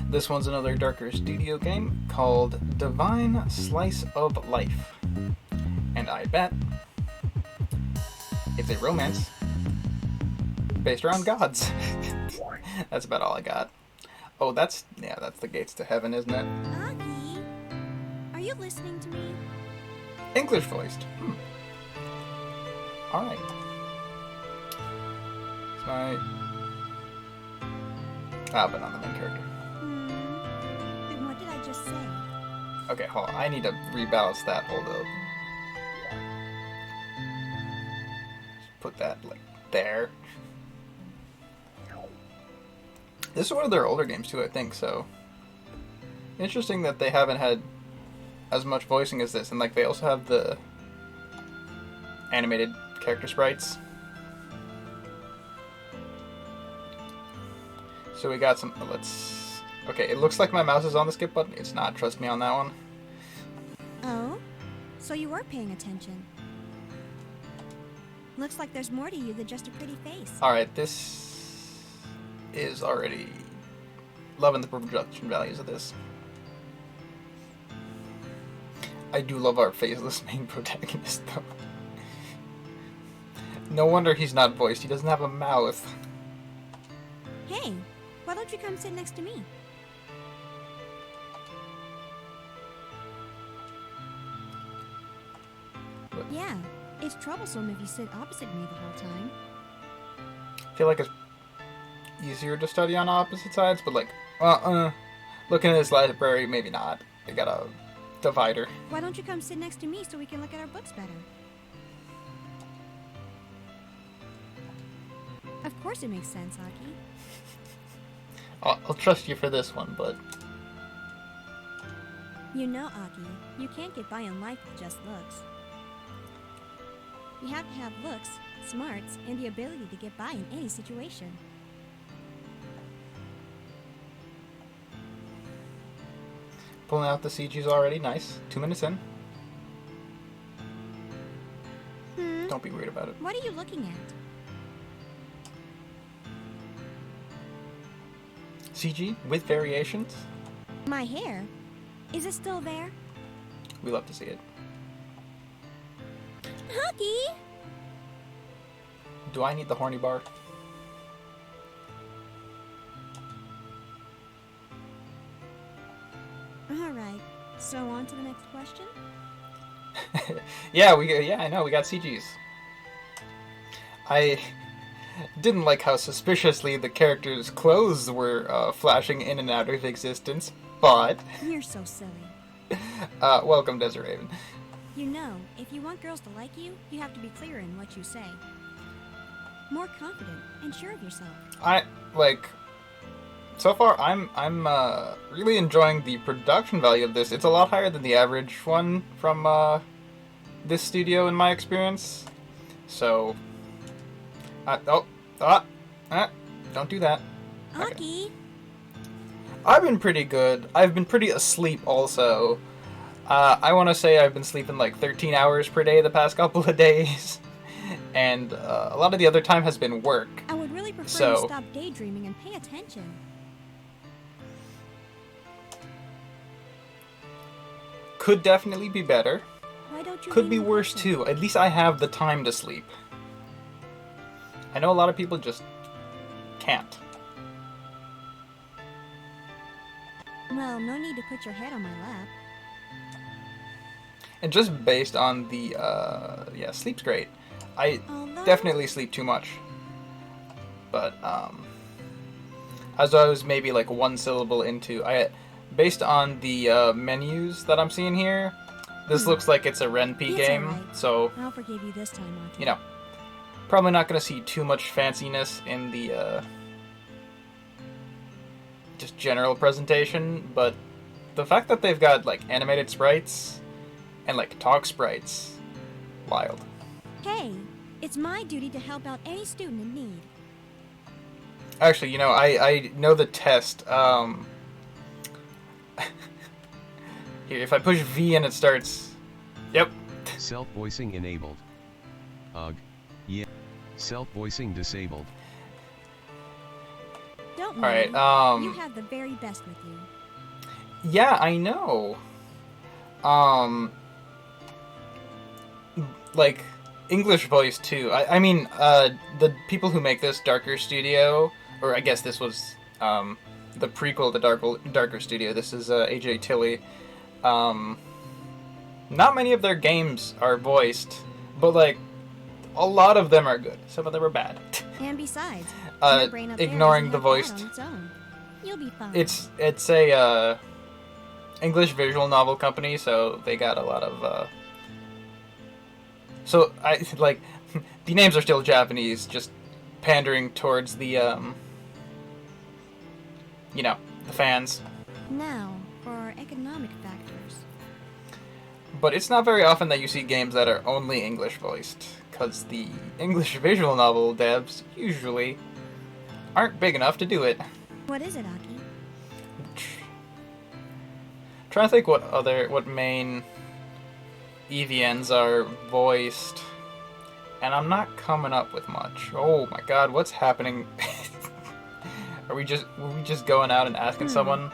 This one's another Darker Studio game called Divine Slice of Life. And I bet it's a romance based around gods. That's about all I got. Oh, that's the gates to heaven, isn't it? Aki, are you listening to me? English voiced. Alright. It's my... but not the main character. Then what did I just say? Okay, hold on. I need to rebalance that. Hold up. Just put that, like, there. This is one of their older games, too, I think, so... Interesting that they haven't had as much voicing as this, and, like, they also have the animated character sprites. So we got some... Let's... Okay, it looks like my mouse is on the skip button. It's not. Trust me on that one. Oh? So you were paying attention. Looks like there's more to you than just a pretty face. Alright, this is already... Loving the production values of this. I do love our faceless main protagonist, though. No wonder he's not voiced. He doesn't have a mouth. Hey, why don't you come sit next to me? What? Yeah, it's troublesome if you sit opposite me the whole time. I feel like it's easier to study on opposite sides, but like, looking at this library, maybe not. They got a divider. Why don't you come sit next to me so we can look at our books better? Of course it makes sense, Aki. I'll trust you for this one, but... You know, Aki, you can't get by in life with just looks. You have to have looks, smarts, and the ability to get by in any situation. Pulling out the CGs already. Nice. 2 minutes in. Don't be weird about it. What are you looking at? CG with variations. My hair? Is it still there? We love to see it. Aki! Do I need the horny bar? Alright, so on to the next question? Yeah, I know, we got CGs. I didn't like how suspiciously the characters' clothes were flashing in and out of existence, but... You're so silly. Welcome, Desert Raven. You know, if you want girls to like you, you have to be clearer in what you say. More confident and sure of yourself. So far, I'm really enjoying the production value of this. It's a lot higher than the average one from this studio in my experience. So, don't do that. Aki! Okay. I've been pretty good. I've been pretty asleep also. I want to say I've been sleeping like 13 hours per day the past couple of days. And a lot of the other time has been work. I would really prefer So, you stop daydreaming and pay attention. could definitely be better. Why don't you Could be read worse more? too. At least I have the time to sleep. I know a lot of people just can't. Well, no need to put your head on my lap. And just based on the, sleep's great. I Although, definitely sleep too much. But, as I was maybe like one syllable into, based on the menus that I'm seeing here, this looks like it's a Ren'Py It's game, alright. so, I'll forgive you this time, Aki. you know, probably not going to see too much fanciness in the, just general presentation, but the fact that they've got, like, animated sprites and, like, talk sprites, wild. Hey, it's my duty to help out any student in need. Actually, you know, I know the test, here, if I push V and it starts, yep. Self-voicing enabled. Ugh. Yeah. Self-voicing disabled. Don't Alright, worry. You have the very best with you. yeah, I know. Like, English voice, too. I mean, the people who make this, Darker Studio, or I guess this was, the prequel to Darker Studio. This is, AJ Tilley. Not many of their games are voiced, but, like, a lot of them are good. Some of them are bad. And besides, your brain up ignoring there the doesn't have voiced. that on its own. You'll be fine. It's a, English visual novel company, so they got a lot of, so, like, the names are still Japanese, just pandering towards the, you know, the fans. Now, for economic factors. But it's not very often that you see games that are only English voiced, because the English visual novel devs usually aren't big enough to do it. What is it, Aki? Trying to think what main EVNs are voiced, and I'm not coming up with much. Oh my god, what's happening? Were we just going out and asking someone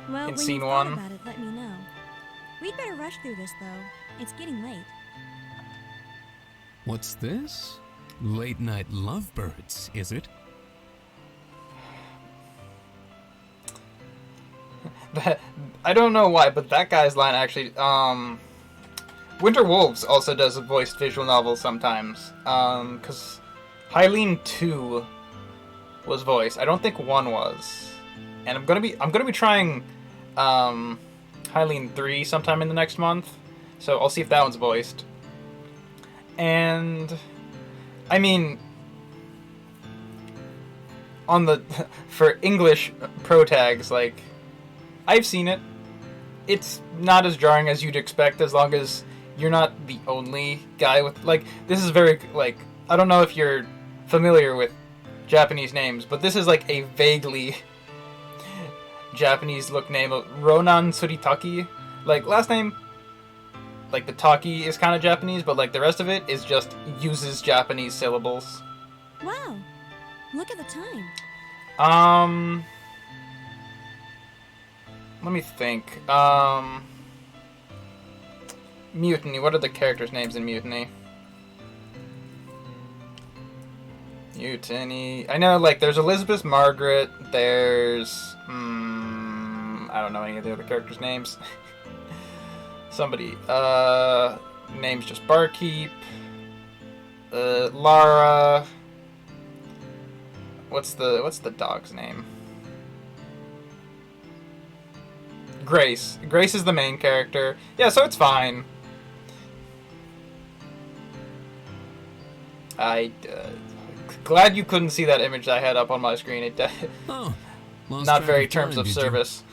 Well, in when scene you've thought one? about it, let me know. We'd better rush through this, though. It's getting late. What's this? Late night lovebirds, is it? I don't know why, but that guy's line actually, Winter Wolves also does a voiced visual novel sometimes, because Hylian 2 was voiced. I don't think 1 was. And I'm gonna be trying, Hylian 3 sometime in the next month, so I'll see if that one's voiced. And, I mean, on the, for English pro tags, like, I've seen it. It's not as jarring as you'd expect, as long as you're not the only guy with, like, this is very, like, I don't know if you're familiar with Japanese names, but this is, like, a vaguely Japanese look name of Ronan Suritaki. Like, last name, like, the Taki is kind of Japanese, but, like, the rest of it is just uses Japanese syllables. Wow! Look at the time. Let me think. Mutiny. What are the characters' names in Mutiny? Mutiny. I know, like, there's Elizabeth Margaret. There's, I don't know any of the other characters' names. Somebody. Name's just Barkeep. Lara. What's the dog's name? Grace. Grace is the main character. Yeah, so it's fine. Glad you couldn't see that image I had up on my screen. It Oh, lost not track very of terms time, of did you? service.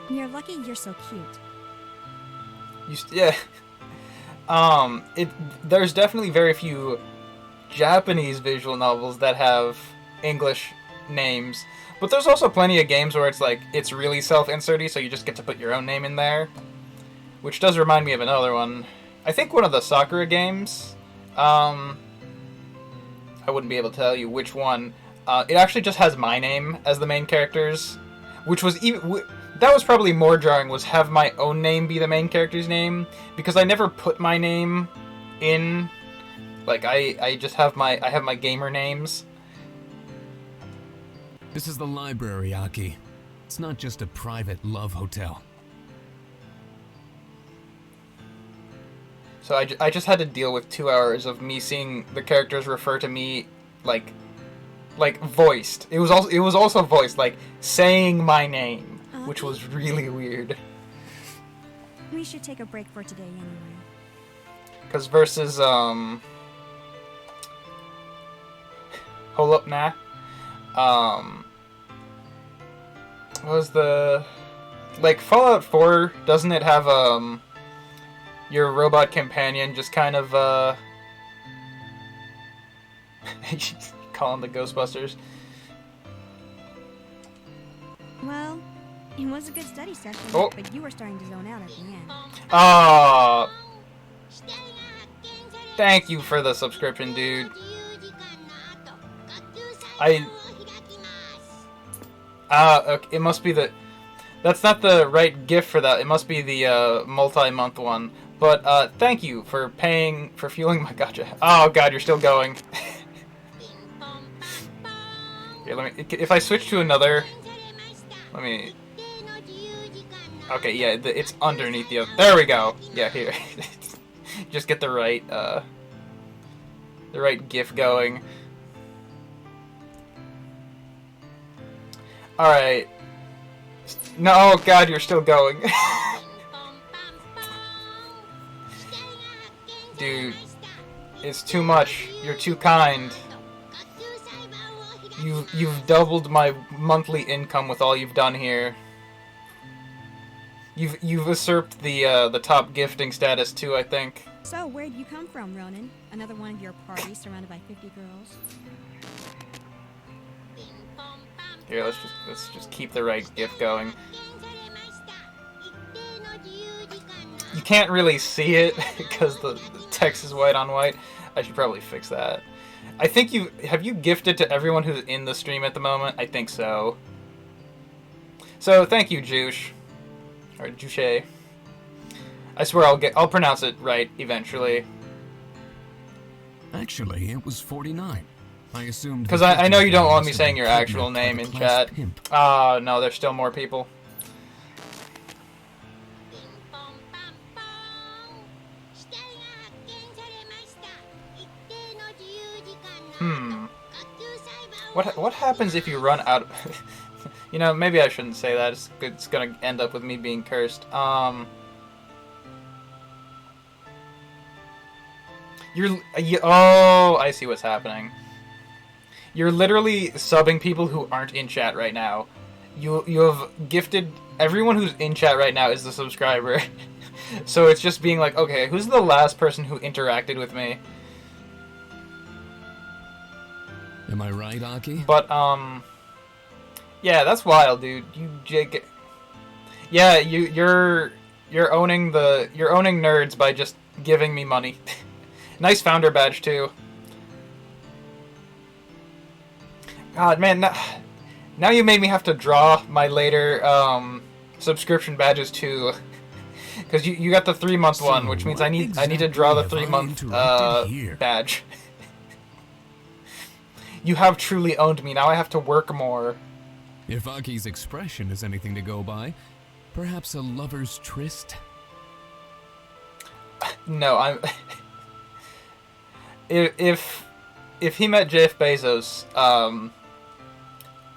You're lucky you're so cute. Yeah. There's definitely very few Japanese visual novels that have English names, but there's also plenty of games where it's like it's really self-inserty, so you just get to put your own name in there, which does remind me of another one. I think one of the Sakura games. I wouldn't be able to tell you which one. It actually just has my name as the main characters, which was even. That was probably more jarring, was have my own name be the main character's name, because I never put my name in. Like, I just have my gamer names. This is the library, Aki. It's not just a private love hotel. So I just had to deal with 2 hours of me seeing the characters refer to me like voiced. It was also voiced, like saying my name, which was really weird. We should take a break for today anyway. Because versus hold up, nah. What was the, like, Fallout 4, doesn't it have your robot companion just kind of calling the Ghostbusters? Well, it was a good study session, Oh. but you were starting to zone out at the end. Thank you for the subscription, dude. Okay, it must be the... That's not the right gift for that. It must be the multi-month one. But thank you for paying for fueling my gacha. Oh god, you're still going. Here, let me. If I switch to another, let me. Okay, yeah, it's underneath the other. There we go. Yeah, here. Just get the right GIF going. All right. No, oh god, you're still going. Dude, it's too much. You're too kind. You've doubled my monthly income with all you've done here. You've usurped the top gifting status too, I think. So, where'd you come from, Ronan? Another one of your parties surrounded by 50 girls? Here, let's just keep the right GIF going. You can't really see it because the text is white on white. I should probably fix that. I think have you gifted to everyone who's in the stream at the moment? I think so. So thank you, Juice. Or Juche. I swear I'll pronounce it right eventually. Actually, it was 49. I assumed... Because I know you don't want me saying your actual name in chat. No, there's still more people. What happens if you run out of... You know, maybe I shouldn't say that. It's gonna end up with me being cursed. Oh, I see what's happening. You're literally subbing people who aren't in chat right now. You have gifted... Everyone who's in chat right now is the subscriber. So it's just being like, okay, who's the last person who interacted with me? Am I right, Aki? But, yeah, that's wild, dude. Yeah, you're owning nerds by just giving me money. Nice founder badge, too. God, man, now you made me have to draw my later, subscription badges, too. Because you got the 3-month one, which means I need to draw the 3-month, badge. You have truly owned me. Now I have to work more. If Aki's expression is anything to go by, perhaps a lover's tryst? No, I'm... If he met Jeff Bezos,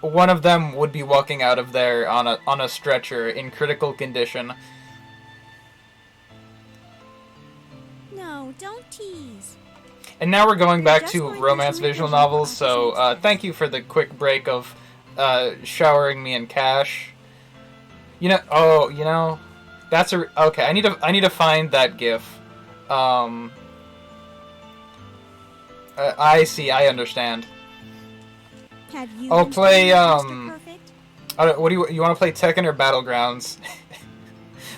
one of them would be walking out of there on a stretcher in critical condition. No, don't tease. And now we're going back to romance visual novels, so thank you for the quick break of showering me in cash. You know, that's okay. I need to find that GIF. I see. I understand. Have you I'll play Mr. Perfect? what do you want to play, Tekken or Battlegrounds,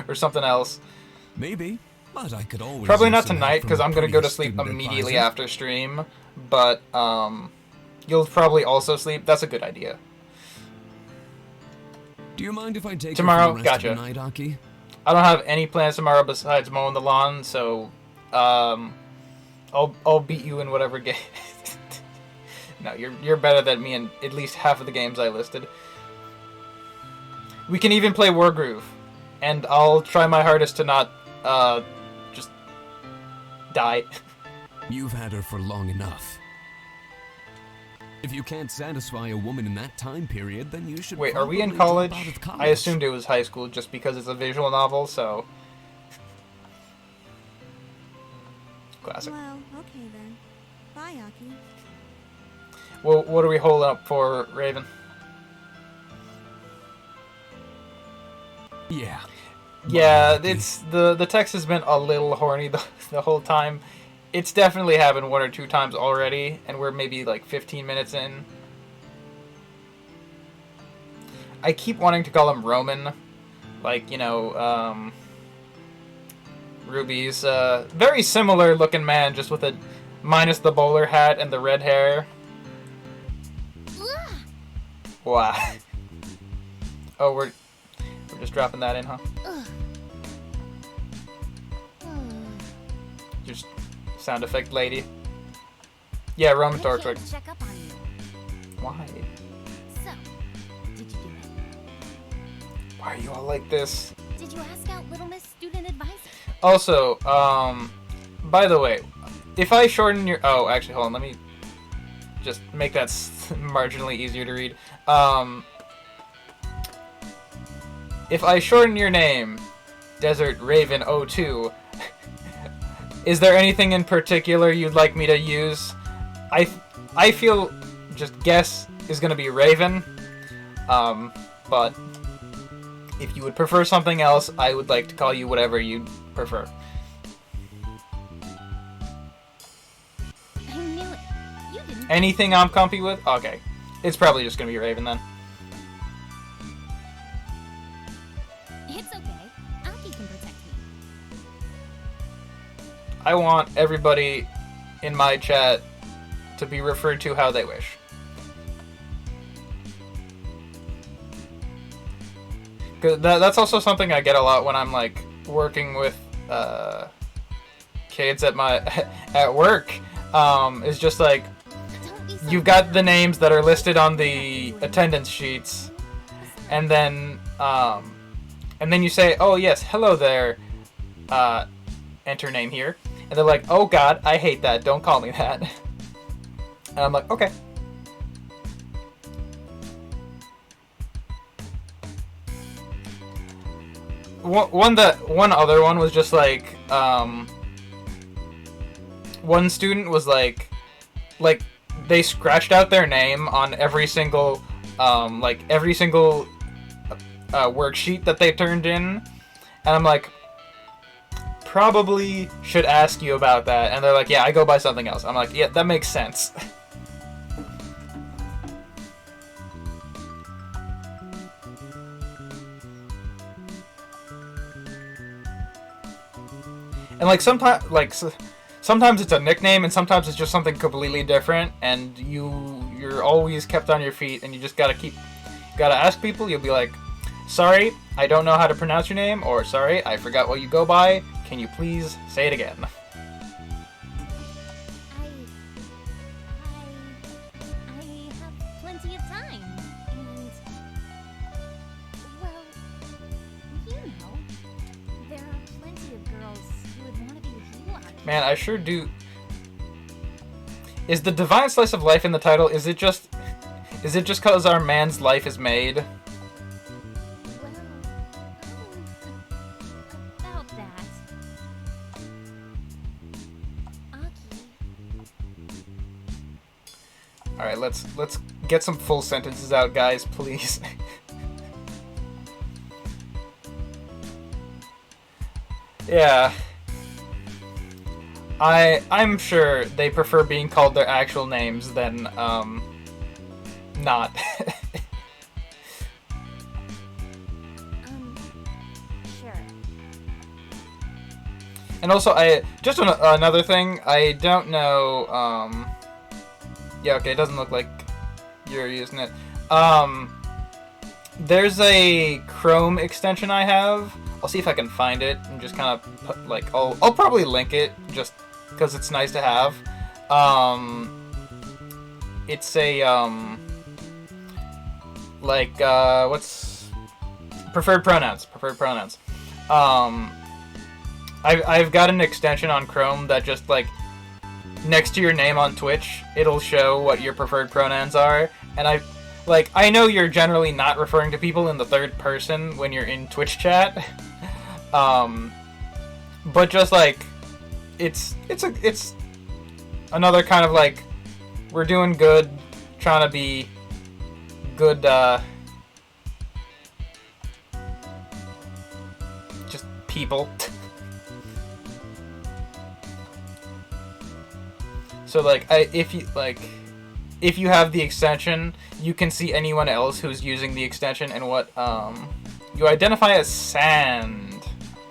or something else? Maybe. But I could always Probably not tonight, because I'm going to go to sleep immediately after stream. But, you'll probably also sleep. That's a good idea. Do you mind if I take tomorrow? You for the rest of the night, Aki? I don't have any plans tomorrow besides mowing the lawn, so, I'll beat you in whatever game. No, you're better than me in at least half of the games I listed. We can even play Wargroove, and I'll try my hardest to not, just die. You've had her for long enough. If you can't satisfy a woman in that time period, then you should. Wait, are we in college? I assumed it was high school just because it's a visual novel, so. Classic. Well, okay then. Bye, Aki. Well, what are we holding up for, Raven? Yeah. Yeah, it's the text has been a little horny the whole time. It's definitely happened 1 or 2 times already, and we're maybe like 15 minutes in. I keep wanting to call him Roman, like, you know, Ruby's very similar looking man, just with a minus the bowler hat and the red hair. Ugh. Wow. Oh, we're just dropping that in, huh? Ugh. Just sound effect lady. Yeah, Roman I Torchwick. came to check up on you. Why? So, did you do it? Why are you all like this? Did you ask out Little Miss Student Advisor? Also, by the way, if I shorten your... Oh, actually, hold on, let me just make that marginally easier to read. If I shorten your name, Desert Raven 02, is there anything in particular you'd like me to use? I feel just guess is gonna be Raven, but if you would prefer something else, I would like to call you whatever you'd prefer. I knew it. You didn't. Anything I'm comfy with? Okay. It's probably just gonna be Raven then. It's okay. Aki can protect me. I want everybody in my chat to be referred to how they wish. Cause that's also something I get a lot when I'm like working with kids at my at work. Is just like Don't be so you've got the names that are listed on the attendance sheets, and then you say, "Oh yes, hello there." Enter name here, and they're like, "Oh God, I hate that. Don't call me that." And I'm like, "Okay." One other one was just like one student was like they scratched out their name on every single worksheet that they turned in, and I'm like, probably should ask you about that. And they're like, yeah, I go by something else. I'm like, yeah, that makes sense. And like sometimes it's a nickname, and sometimes it's just something completely different, and you're always kept on your feet, and you just gotta ask people. You'll be like, sorry, I don't know how to pronounce your name, or sorry, I forgot what you go by. Can you please say it again? I have plenty of time, and well, you know, there are plenty of girls who would want to be with you, Aki. Man, I sure do. Is the divine slice of life in the title? Is it just because our man's life is made? Well, about that, Aki. All right, let's get some full sentences out, guys, please. Yeah. I'm sure they prefer being called their actual names than not. Sure. And also, another thing, I don't know, yeah, okay, it doesn't look like you're using it. There's a Chrome extension I have. I'll see if I can find it and just kind of put, like, I'll probably link it just because it's nice to have. It's a, what's preferred pronouns. I've got an extension on Chrome that just, like, next to your name on Twitch, it'll show what your preferred pronouns are, and I know you're generally not referring to people in the third person when you're in Twitch chat, but just, like, it's another kind of, like, we're doing good, trying to be good, just people. So, like, if you have the extension, you can see anyone else who's using the extension and what, you identify as Sand.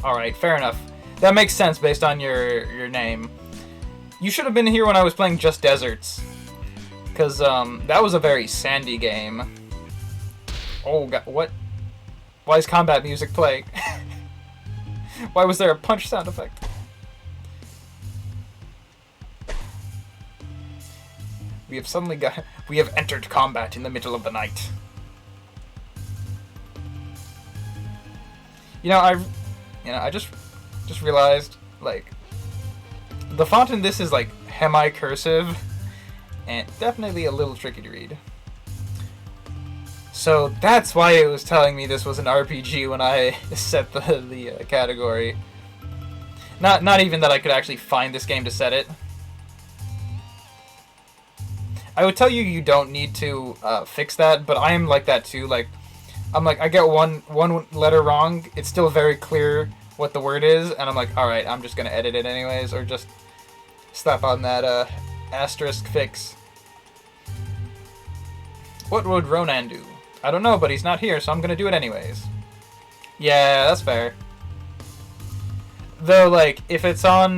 Alright, fair enough. That makes sense based on your name. You should have been here when I was playing Just Deserts. Because, that was a very sandy game. Oh, God, what? Why is combat music playing? Why was there a punch sound effect? We have entered combat in the middle of the night. I just realized, like, the font in this is, like, hemi-cursive, and definitely a little tricky to read. So that's why it was telling me this was an RPG when I set the category. Not even that I could actually find this game to set it. I would tell you you don't need to fix that, but I am like that too. Like, I'm like, I get one letter wrong, it's still very clear what the word is, and I'm like, alright, I'm just gonna edit it anyways, or just slap on that asterisk fix. What would Ronan do? I don't know, but he's not here, so I'm gonna do it anyways. Yeah, that's fair. Though, like, if it's on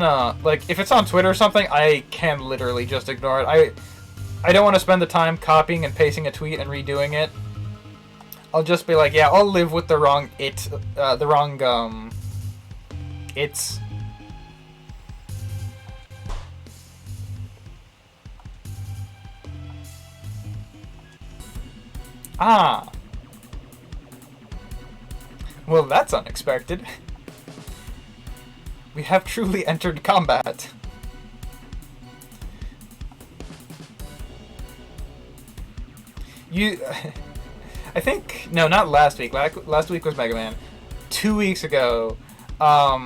Twitter or something, I can literally just ignore it. I don't want to spend the time copying and pasting a tweet and redoing it. I'll just be like, yeah, I'll live with the wrong it's. Ah. Well, that's unexpected. We have truly entered combat. I think, no, not last week. Last week was Mega Man. 2 weeks ago, I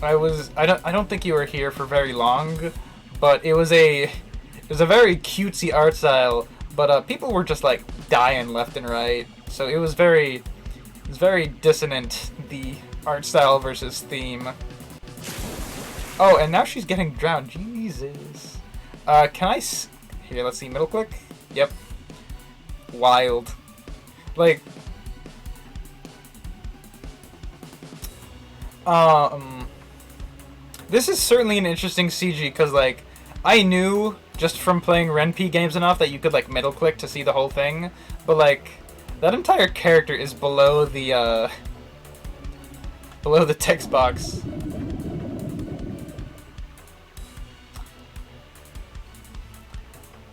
don't think you were here for very long, but it was a very cutesy art style, but people were just like dying left and right. So it was very dissonant, the art style versus theme. Oh, and now she's getting drowned. Jesus. Here, let's see, middle click? Yep. Wild. Like, this is certainly an interesting CG, because, like, I knew just from playing Ren'Py games enough that you could, like, middle click to see the whole thing, but, like, that entire character is below the text box.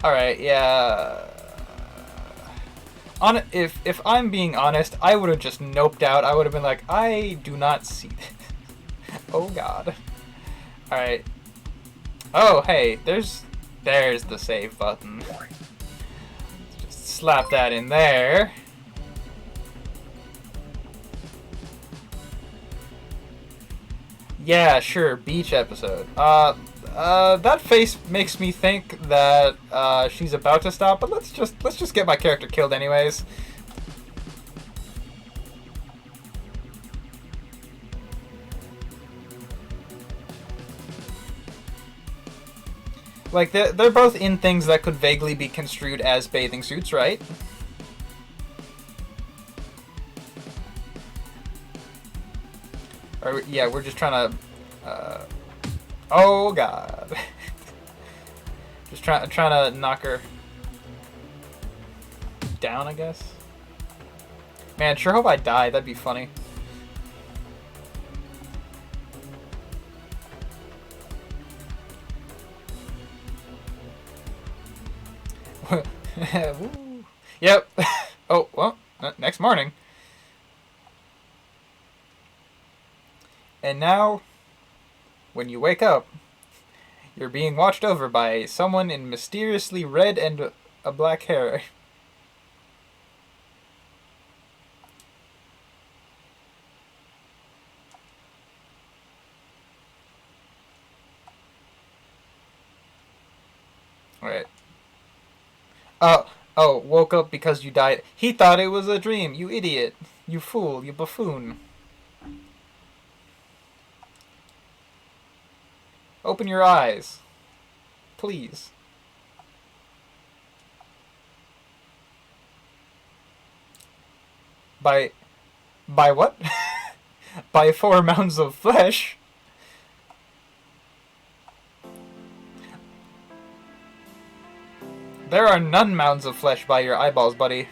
Alright, yeah. If I'm being honest, I would have just noped out. I would have been like, I do not see this. Oh god. Alright. Oh, hey, there's the save button. Just slap that in there. Yeah, sure, beach episode. That face makes me think that she's about to stop, but let's just get my character killed anyways. Like, they're both in things that could vaguely be construed as bathing suits, right? Or, yeah, we're just trying to... oh, God. Just trying to knock her down, I guess. Man, sure hope I die. That'd be funny. Woo. Yep. Oh, well, next morning. And now, when you wake up, you're being watched over by someone in mysteriously red and a black hair. Alright. Oh, woke up because you died. He thought it was a dream, you idiot. You fool, you buffoon. Open your eyes. Please. By what? By 4 mounds of flesh? There are none mounds of flesh by your eyeballs, buddy.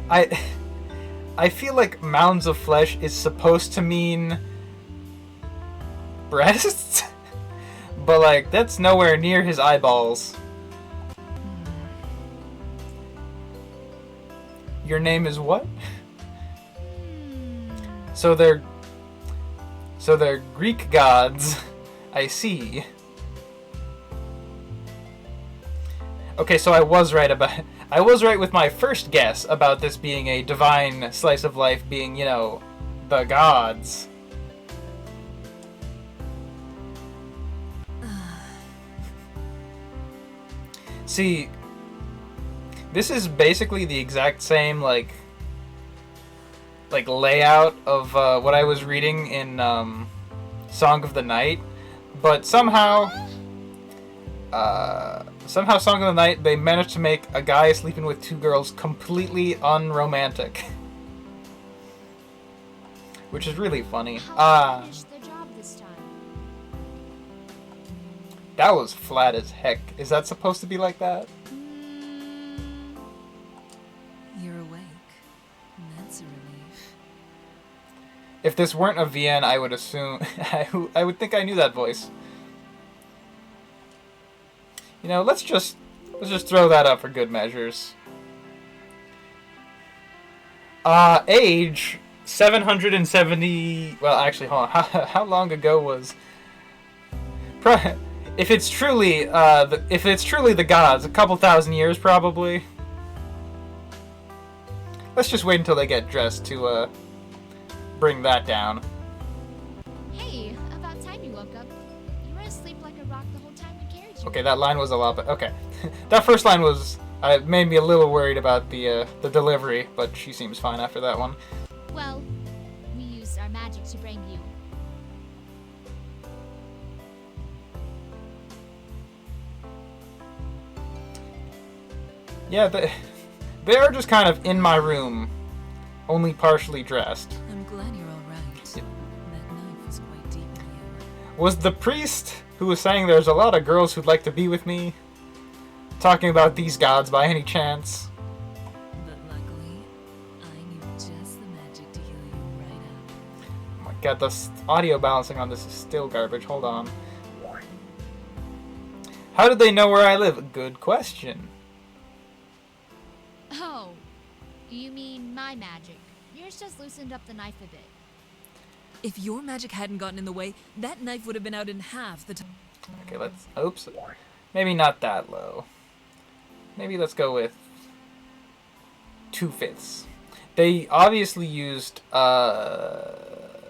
I feel like mounds of flesh is supposed to mean breasts, but like that's nowhere near his eyeballs. Your name is what? So they're Greek gods. I see. Okay, so I was right with my first guess about this being a divine slice of life, being, you know, the gods. See, this is basically the exact same like layout of what I was reading in Song of the Night, but somehow Song of the Night, they managed to make a guy sleeping with two girls completely unromantic. Which is really funny. How did you finish the job this time? That was flat as heck. Is that supposed to be like that? You're awake. That's a relief. If this weren't a VN, I would assume... I would think I knew that voice. You know, let's just throw that up for good measures. Age 770. Well, actually, hold on. How long ago was? If it's truly the gods, a couple thousand years probably. Let's just wait until they get dressed to bring that down. Hey, about time you woke up. You were asleep like a rock the whole time we carried you. Okay, that line was a lot, but okay. That first line was made me a little worried about the delivery, but she seems fine after that one. Well, we used our magic to bring you. Yeah, they are just kind of in my room, only partially dressed. I'm glad you're all right. That knife was quite deep in you. Was the priest who was saying there's a lot of girls who'd like to be with me talking about these gods by any chance? But luckily, I knew just the magic to heal you right up. Oh my god, the audio balancing on this is still garbage. Hold on. How did they know where I live? Good question. Oh, you mean my magic. Yours just loosened up the knife a bit. If your magic hadn't gotten in the way, that knife would have been out in half the time. Okay, let's... Oops. Maybe not that low. Maybe let's go with 2/5. They obviously used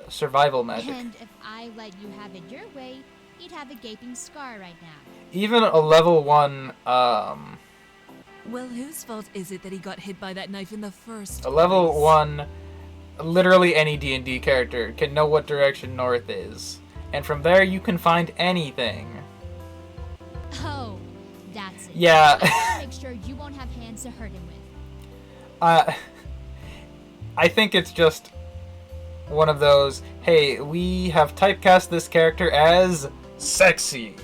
survival magic. And if I let you have it your way, you'd have a gaping scar right now. Even a level 1, Well, whose fault is it that he got hit by that knife in the first a level place? 1, literally any D&D character can know what direction north is. And from there you can find anything. Oh, that's it. Yeah. I want to make sure you won't have hands to hurt him with. I think it's just one of those, hey, we have typecast this character as sexy.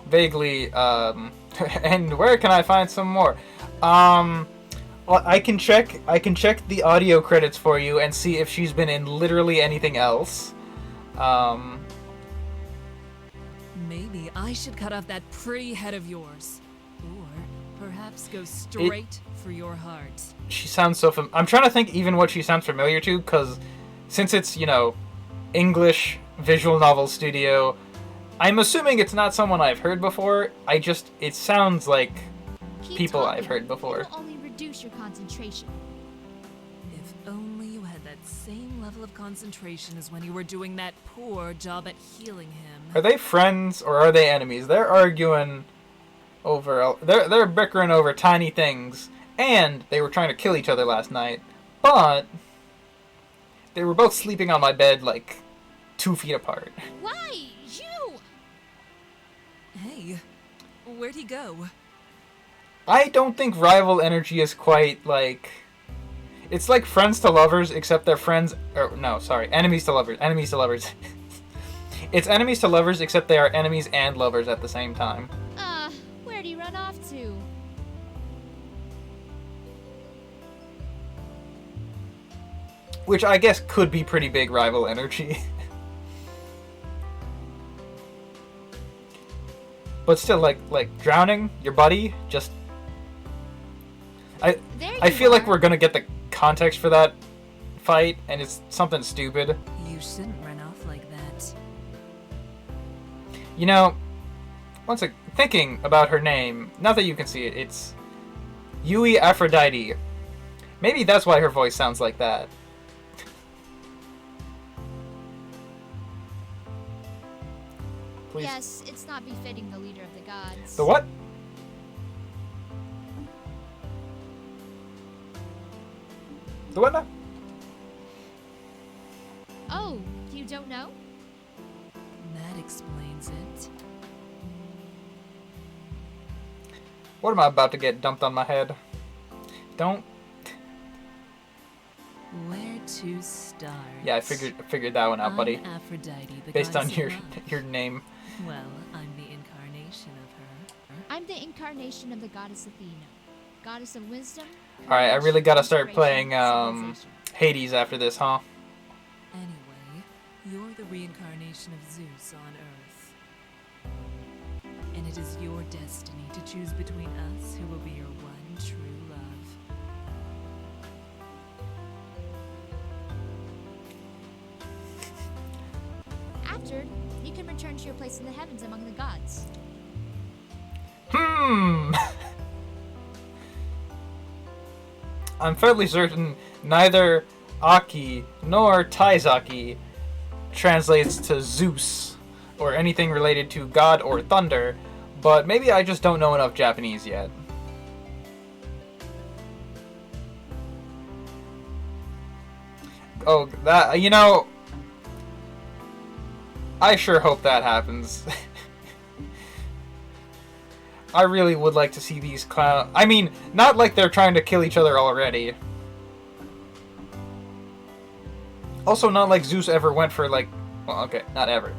Vaguely, and where can I find some more? Well, I can check the audio credits for you and see if she's been in literally anything else. Maybe I should cut off that pretty head of yours. Or perhaps go straight for your heart. She sounds so I'm trying to think even what she sounds familiar to, because since it's, you know, English visual novel studio, I'm assuming it's not someone I've heard before. It sounds like Keep people talking. I've heard before. It will only reduce your concentration. If only you had that same level of concentration as when you were doing that poor job at healing him. Are they friends or are they enemies? They're arguing over... They're bickering over tiny things. And they were trying to kill each other last night. But they were both sleeping on my bed like 2 feet apart. Why? You? Hey, where'd he go? I don't think rival energy is quite like... It's like friends to lovers, except they're friends... Or, no, sorry. Enemies to lovers. Enemies to lovers. It's enemies to lovers, except they are enemies and lovers at the same time. Where'd he run off to? Which I guess could be pretty big rival energy. But still, like drowning your buddy, just... I feel like we're gonna get the context for that fight, and it's something stupid. You shouldn't run off like that. You know, thinking about her name, not that you can see it, it's Yui Aphrodite. Maybe that's why her voice sounds like that. Please. Yes, it's not befitting the leader of the gods. The what? The what now? Oh, you don't know? That explains it. What am I about to get dumped on my head? Don't. Where to start? Yeah, I figured that one out, buddy. I'm Aphrodite, the Based on goddess your of love. your name. Well, I'm the incarnation of her. I'm the incarnation of the goddess Athena, goddess of wisdom. All right, I really gotta start inspiration, playing civilization. Hades after this, huh? Anyway, you're the reincarnation of Zeus on Earth. And it is your destiny to choose between us who will be your one true love. After, you can return to your place in the heavens among the gods. I'm fairly certain neither Aki nor Taizaki translates to Zeus or anything related to God or thunder, but maybe I just don't know enough Japanese yet. Oh, that, you know, I sure hope that happens. I really would like to see these clowns. I mean, not like they're trying to kill each other already. Also, not like Zeus ever went for, like... Well, okay, not ever.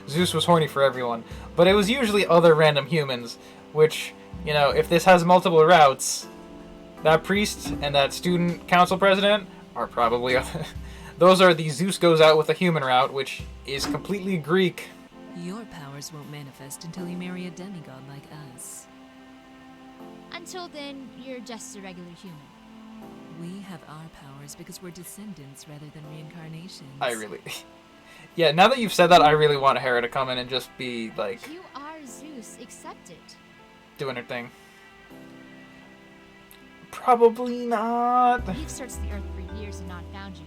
Zeus was horny for everyone. But it was usually other random humans, which, you know, if this has multiple routes, that priest and that student council president are probably... Those are the Zeus goes out with a human route, which is completely Greek. Your powers won't manifest until you marry a demigod like us. Until then, you're just a regular human. We have our powers because we're descendants rather than reincarnations. I really... Yeah, now that you've said that, I really want Hera to come in and just be, like... You are Zeus, accept it. Doing her thing. Probably not. We've searched the earth for years and not found you.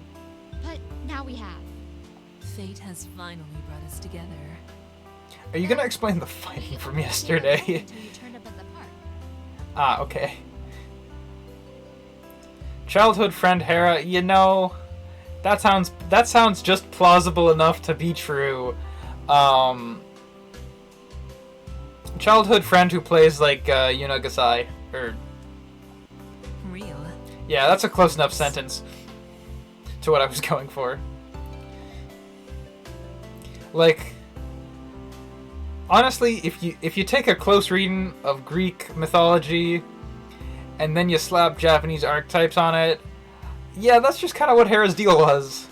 But now we have. Fate has finally brought us together. Are you gonna explain the fighting from yesterday? Until you turned up at the park. Ah, okay. Childhood friend Hera, you know, that sounds just plausible enough to be true. Childhood friend who plays like Yuna Gasai, or Real. yeah, that's a close enough sentence to what I was going for. Like, honestly, if you take a close reading of Greek mythology and then you slap Japanese archetypes on it, yeah, that's just kind of what Hera's deal was.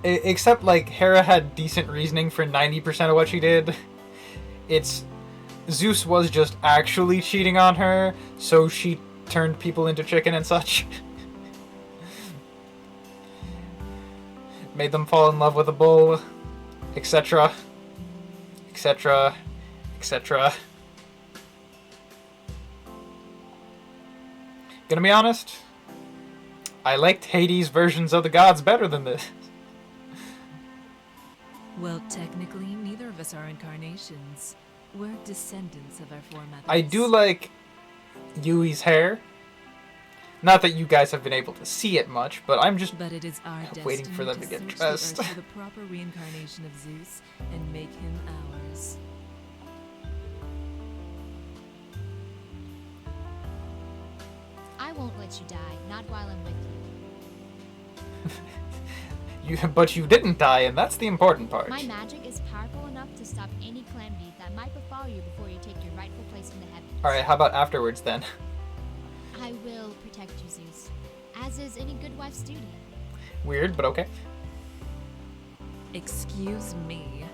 Except, like, Hera had decent reasoning for 90% of what she did. It's... Zeus was just actually cheating on her, so she turned people into chicken and such. Made them fall in love with a bull, etc. etc. etc. Gonna be honest, I liked Hades' versions of the gods better than this. Well, technically, neither of us are incarnations. We're descendants of our foremothers. I do like Yui's hair. Not that you guys have been able to see it much, but I'm just But it is our destiny waiting for them to get search dressed. the earth for the proper reincarnation of Zeus and make him ours. won't let you die, not while I'm with you. But you didn't die, and that's the important part. My magic is powerful enough to stop any calamity that might befall you before you take your rightful place in the heavens. Alright, how about afterwards then? I will protect you, Zeus, as is any good wife's duty. Weird, but okay. Excuse me.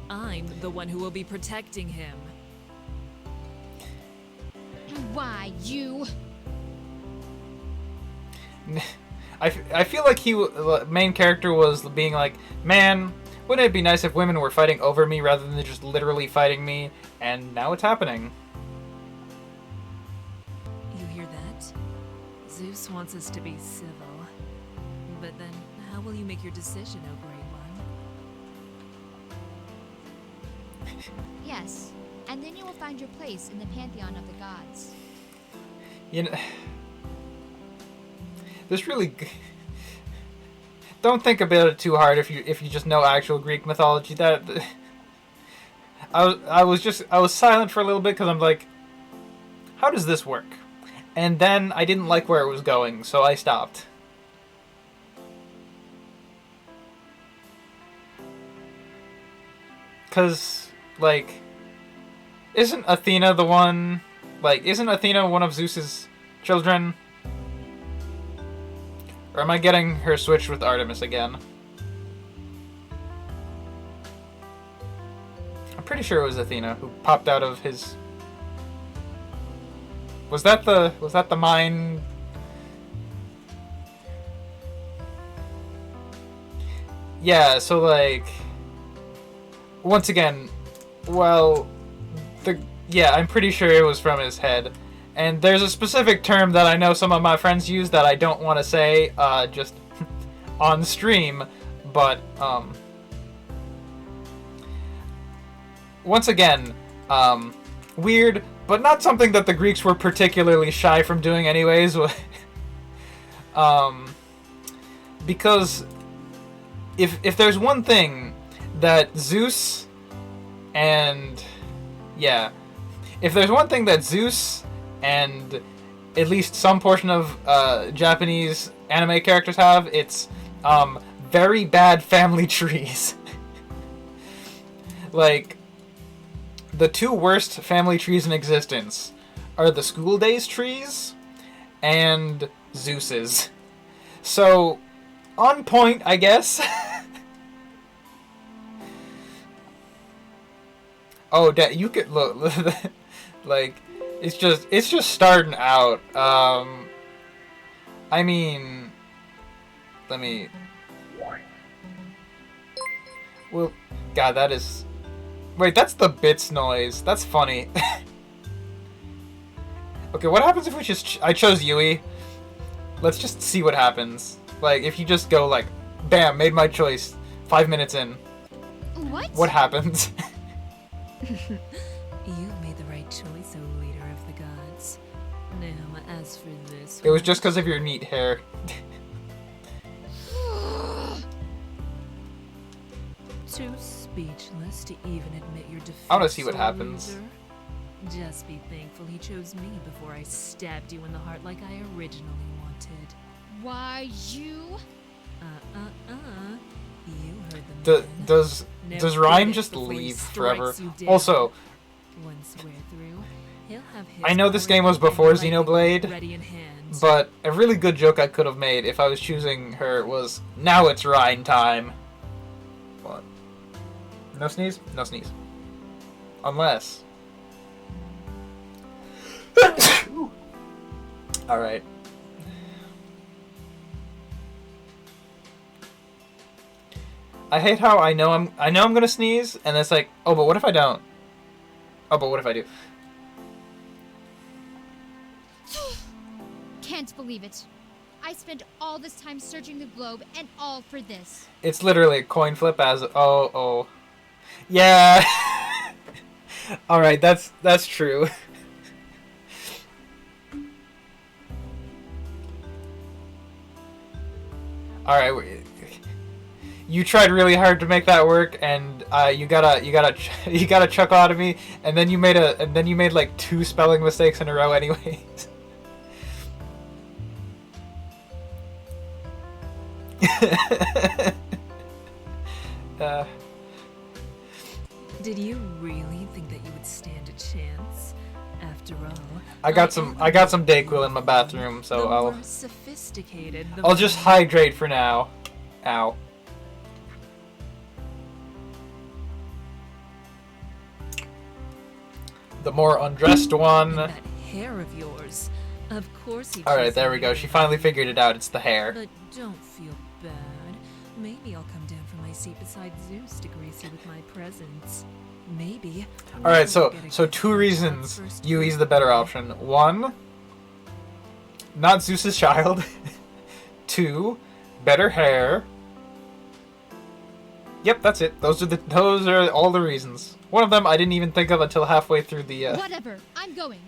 I'm the one who will be protecting him. Why, you? I feel like the main character was being like, man, wouldn't it be nice if women were fighting over me rather than just literally fighting me? And now it's happening. You hear that? Zeus wants us to be civil. But then, how will you make your decision, O Great One? Yes, and then you will find your place in the pantheon of the gods. You know, this really. Don't think about it too hard if you just know actual Greek mythology. That I was silent for a little bit because I'm like, how does this work? And then I didn't like where it was going, so I stopped. Cause like, isn't Athena the one? Like, isn't Athena one of Zeus's children? Or am I getting her switched with Artemis again? I'm pretty sure it was Athena who popped out of his... Was that the mine? Yeah, so like... Once again, well... Yeah, I'm pretty sure it was from his head. And there's a specific term that I know some of my friends use that I don't want to say just on stream, but once again, weird, but not something that the Greeks were particularly shy from doing anyways. Because if there's one thing that Zeus and if there's one thing that Zeus and at least some portion of Japanese anime characters have, it's very bad family trees. Like, the two worst family trees in existence are the school days trees and Zeus's. So, on point, I guess. Oh, you could look. Like, it's just starting out. I mean, let me. Well, God, that is. Wait, that's the bits noise. That's funny. Okay, what happens if we just? I chose Yui. Let's just see what happens. Like, if you just go like, bam, made my choice. 5 minutes in. What? What happens? You made the right choice, O leader of the gods. Now, as for this... It was just because of your neat hair. Too speechless to even admit your defeat. I want to see what happens. Loser. Just be thankful he chose me before I stabbed you in the heart like I originally wanted. Why, you? You heard the man. Does Now Ryan finish just before he leave strikes forever? you down. Also, Once we're through, he'll have his I know this game was power before and lightning Xenoblade, ready in hand. but a really good joke I could have made if I was choosing her was, now it's Ryan time. What? No sneeze? No sneeze. Unless. Alright. I hate how I know I'm gonna sneeze, and it's like, oh, but what if I don't? Oh, but what if I do? Can't believe it. I spent all this time searching the globe, and all for this. It's literally a coin flip as oh. Yeah. All right, that's true. All right, you tried really hard to make that work, and you gotta chuckle out of me, and then you made like 2 spelling mistakes in a row, anyways. After all, I got some Dayquil in my bathroom, so the I'll more sophisticated. I'll just hydrate for now. Ow. The more undressed one. That hair of yours. Of course he. Alright, there we go. She finally figured it out. It's the hair. But don't feel bad. Maybe I'll come down from my seat beside Zeus to grace you with my presence. Maybe. Alright, we'll so get a so gift two for our reasons first Yui's the better option. One, not Zeus's child. Two, better hair. Yep, that's it. Those are all the reasons. One of them I didn't even think of until halfway through the Whatever. I'm going.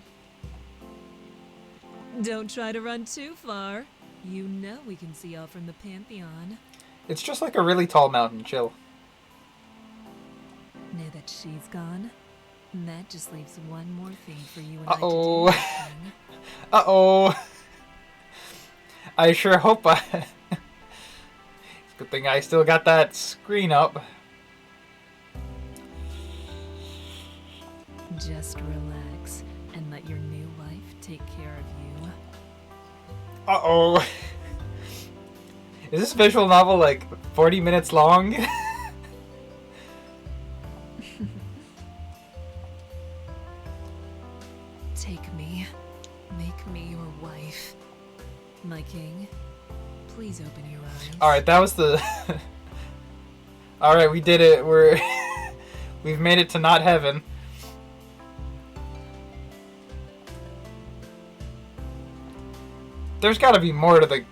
Don't try to run too far. You know we can see all from the Pantheon. It's just like a really tall mountain. Chill. Now that she's gone, that just leaves one more thing for you and Uh-oh. I to do. King. Uh-oh. I sure hope I... Good thing I still got that screen up. Just relax and let your new wife take care of you. Uh-oh. Is this visual novel like 40 minutes long? Take me. Make me your wife. My king, please open your eyes. Alright, that was the... Alright, we did it. We've made it to not heaven. There's gotta be more to the...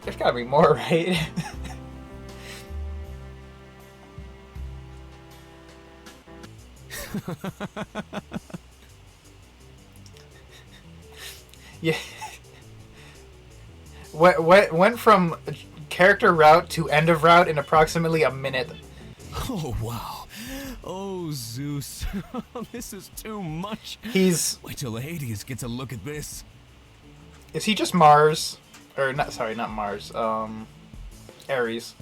There's gotta be more, right? Yeah. Went from character route to end of route in approximately a minute. Oh, wow. Oh, Zeus. This is too much. He's... Wait till Hades gets a look at this. Is he just Mars? Or, not, sorry, not Mars. Ares.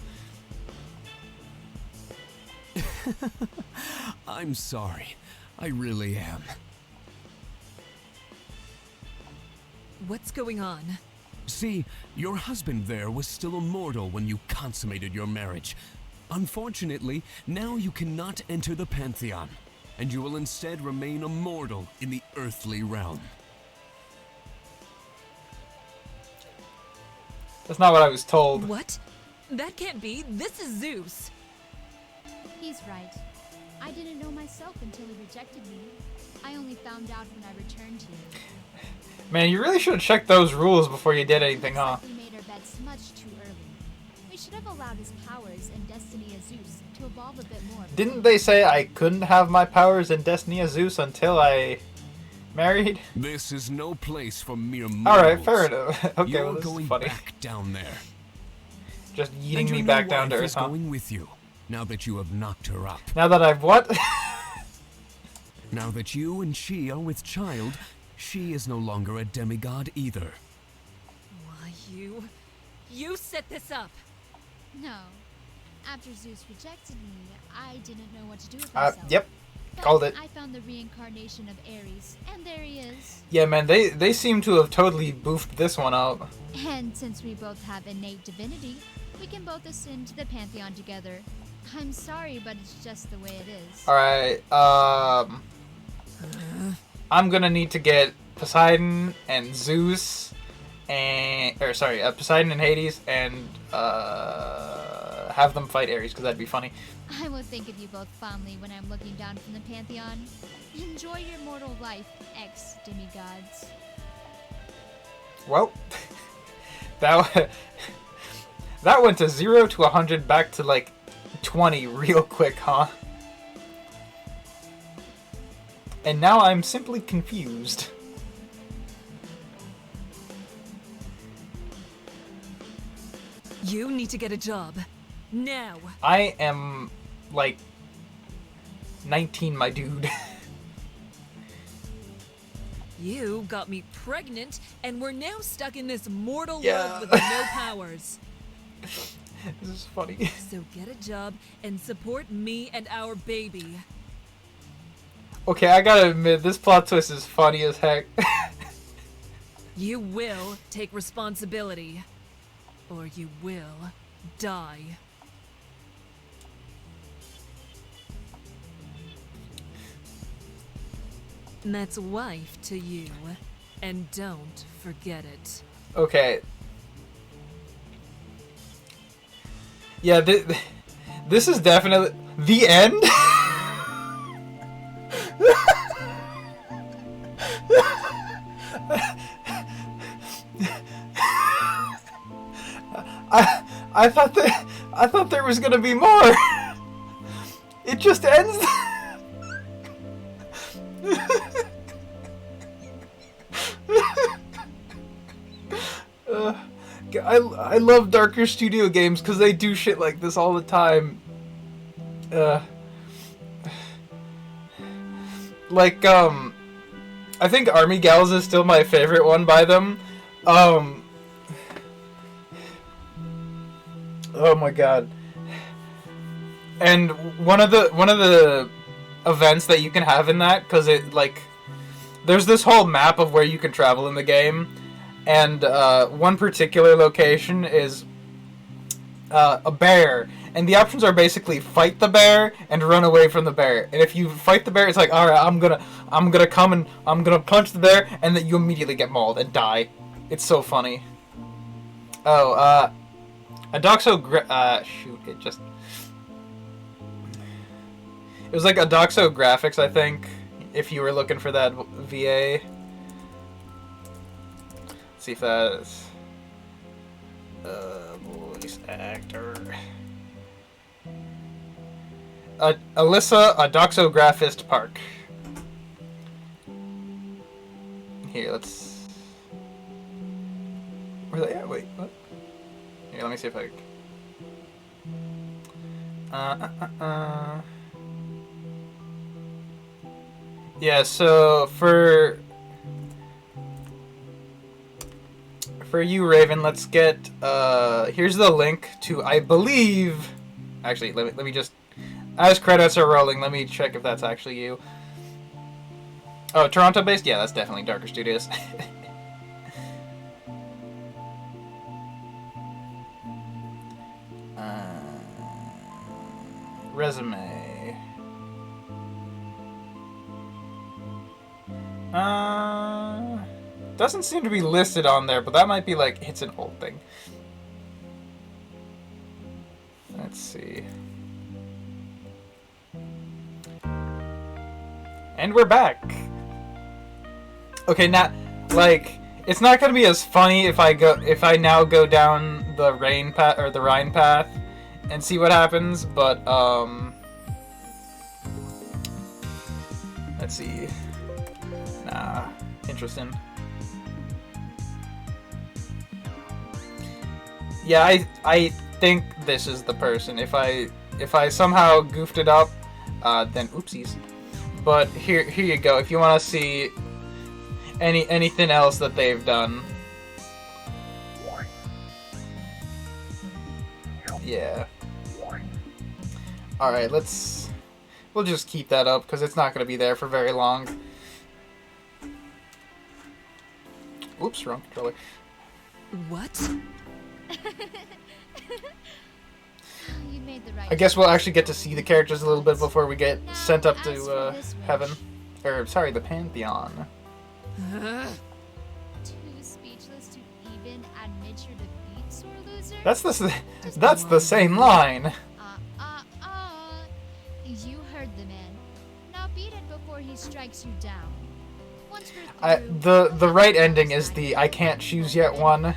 I'm sorry. I really am. What's going on? See, your husband there was still immortal when you consummated your marriage. Unfortunately, now you cannot enter the Pantheon, and you will instead remain immortal in the earthly realm. That's not what I was told. What? That can't be. This is Zeus. He's right. I didn't know myself until he rejected me. I only found out when I returned here. Man, you really should have checked those rules before you did anything, huh? Looks like we made our bets much too early. We should have allowed his powers and destiny as Zeus to evolve a bit more. Didn't they say I couldn't have my powers and destiny as Zeus until I married? This is no place for mere mortals. Alright, fair enough. Okay, You're well, this going is funny. back down there. Just And yeeting your me new back down to wife earth, is huh? going with you, now that you have knocked her up. Now that I've what? Now that you and she are with child, she is no longer a demigod either. Why, you set this up. No. After Zeus rejected me, I didn't know what to do with myself. Yep. But Called it. I found the reincarnation of Ares, and there he is. Yeah, man, they seem to have totally boofed this one up. And since we both have innate divinity, we can both ascend to the Pantheon together. I'm sorry, but it's just the way it is. Alright, I'm gonna need to get Poseidon and Zeus and... Poseidon and Hades and, have them fight Ares, because that'd be funny. I will think of you both fondly when I'm looking down from the Pantheon. Enjoy your mortal life, ex-demigods. Well, that went to 0 to 100 back to, like, 20 real quick, huh? And now I'm simply confused. You need to get a job. Now. I am, like, 19, my dude. You got me pregnant, and we're now stuck in this mortal Yeah. world with no powers. This is funny. So get a job and support me and our baby. Okay, I gotta admit, this plot twist is funny as heck. You will take responsibility, or you will die. And that's wife to you, and don't forget it. Okay. Yeah, this is definitely the end. I thought there was gonna be more. It just ends. I love Darker Studio games because they do shit like this all the time. Like, I think Army Gals is still my favorite one by them. Oh my god. And one of the events that you can have in that, because it, like, there's this whole map of where you can travel in the game, and one particular location is a bear, and the options are basically fight the bear and run away from the bear. And if you fight the bear, it's like, all right, I'm gonna come and I'm gonna punch the bear, and then you immediately get mauled and die. It's so funny. Oh, shoot, it was like Adoxo Graphics, I think, if you were looking for that VA. Let's see if that's voice actor. Alyssa Adoxographist Park. Here, let's... Where's that? Yeah, wait, what? Here, let me see if I... Yeah, so for you, Raven, let's get here's the link to, I believe, actually let me just, as credits are rolling, let me check if that's actually you. Oh, Toronto based? Yeah, that's definitely Darker Studios. Resume. Doesn't seem to be listed on there, but that might be like, it's an old thing. Let's see. And we're back. Okay, now, like, it's not gonna be as funny if I now go down the Rhine path or the Rhine path and see what happens, but let's see. Nah, interesting. Yeah, I think this is the person. If I somehow goofed it up, then oopsies. But here you go. If you want to see anything else that they've done. Yeah. All right, we'll just keep that up because it's not going to be there for very long. Oops, wrong controller. What? You made the right I guess we'll actually get to see the characters a little bit before we get sent up to heaven. Or, sorry, the Pantheon. Too speechless to even admit your defeat, sore loser? That's the same line. You heard the man. Now beat it before he strikes you down. Once we're through, The right ending is the I can't choose yet one.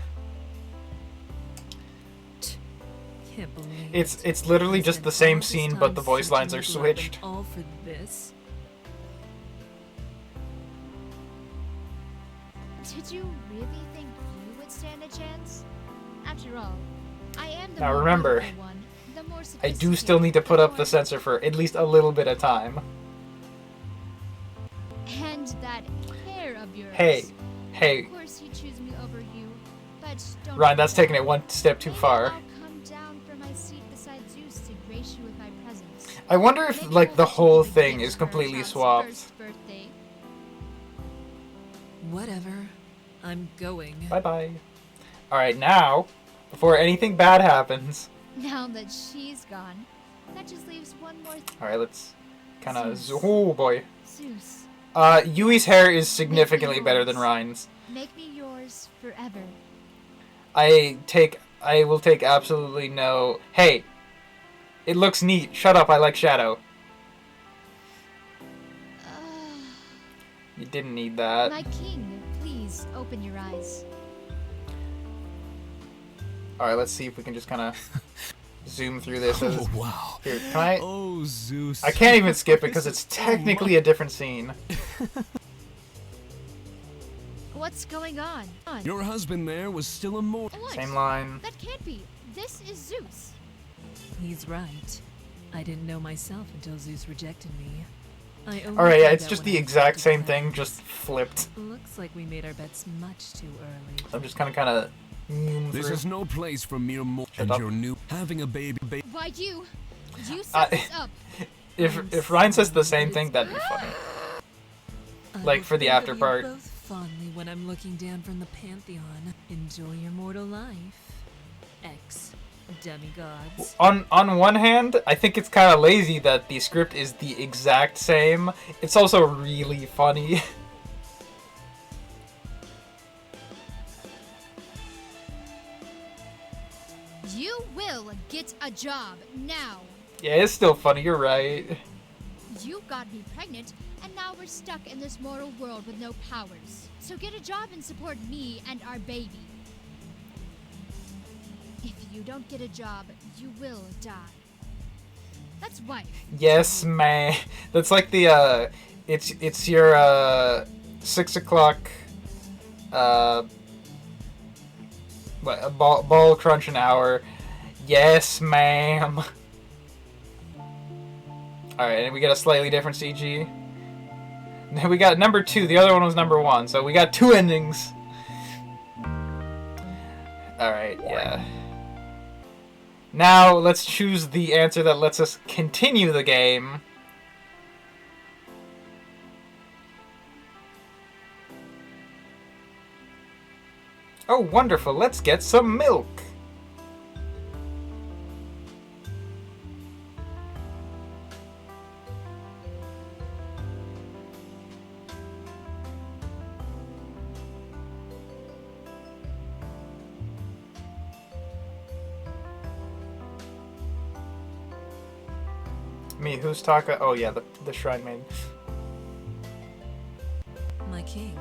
Can't believe It's literally just the same scene, but the voice lines are switched. All for this. Did you really think you would stand a chance? After all, I am the Now more remember, beautiful one, the more I do still need to put up the sensor for at least a little bit of time. And that hair of yours. Hey. Of course you choose me over you, but don't Ryan, that's forget, taking it one step too maybe far. I'll come down from my seat beside Zeus to grace you with my presence. I wonder if Maybe like we'll the get you whole the thing gift is for completely Child's swapped. first birthday. Whatever. I'm going. Bye bye. All right, now, before anything bad happens. Now that she's gone, that just leaves one more All right, let's kind of. Zeus. Oh boy. Zeus. Yui's hair is significantly better than Ryan's. Make me yours forever. I will take absolutely no. Hey, it looks neat. Shut up. I like Shadow. You didn't need that. My king, please open your eyes. All right, let's see if we can just kind of zoom through this. Oh, wow. Here, can I? Oh, Zeus. I can't even skip it This because is it's so technically a different scene. What's going on? Your husband there was still immortal. What? Same line. That can't be. This is Zeus. He's right. I didn't know myself until Zeus rejected me. I only All right, yeah, found it's out just when the I exact accepted same that. thing, just flipped. Looks like we made our bets much too early. I'm just kind of This is no place for mere mortal. Shut And up. your new having a baby. Why you? You set I- this up. If Ryan says the same thing, that'd be funny. I Like, will for the think after of you part. both fondly when I'm looking down from the Pantheon. Enjoy your mortal life. X demigods. On one hand, I think it's kind of lazy that the script is the exact same. It's also really funny. You will get a job now. Yeah, it's still funny. You're right. You got me pregnant, and now we're stuck in this mortal world with no powers. So get a job and support me and our baby. If you don't get a job, you will die. That's wife. Yes, man. That's like the it's your 6 o'clock what, a ball crunching hour. Yes, ma'am. All right, and we got a slightly different CG. Then we got number 2. The other one was number 1, so we got 2 endings. All right, yeah. Now let's choose the answer that lets us continue the game. Oh, wonderful. Let's get some milk. Me, who's Taka? Oh yeah, the Shrine Maiden. My king.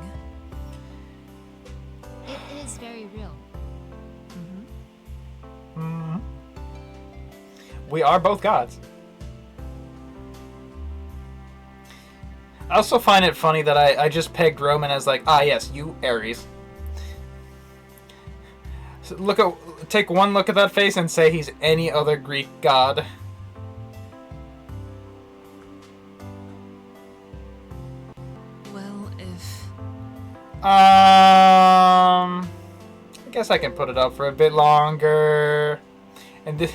It is very real. Hmm. We are both gods. I also find it funny that I just pegged Roman as like, ah yes, you Ares. So take one look at that face and say he's any other Greek god. Well, if I guess I can put it up for a bit longer. And this,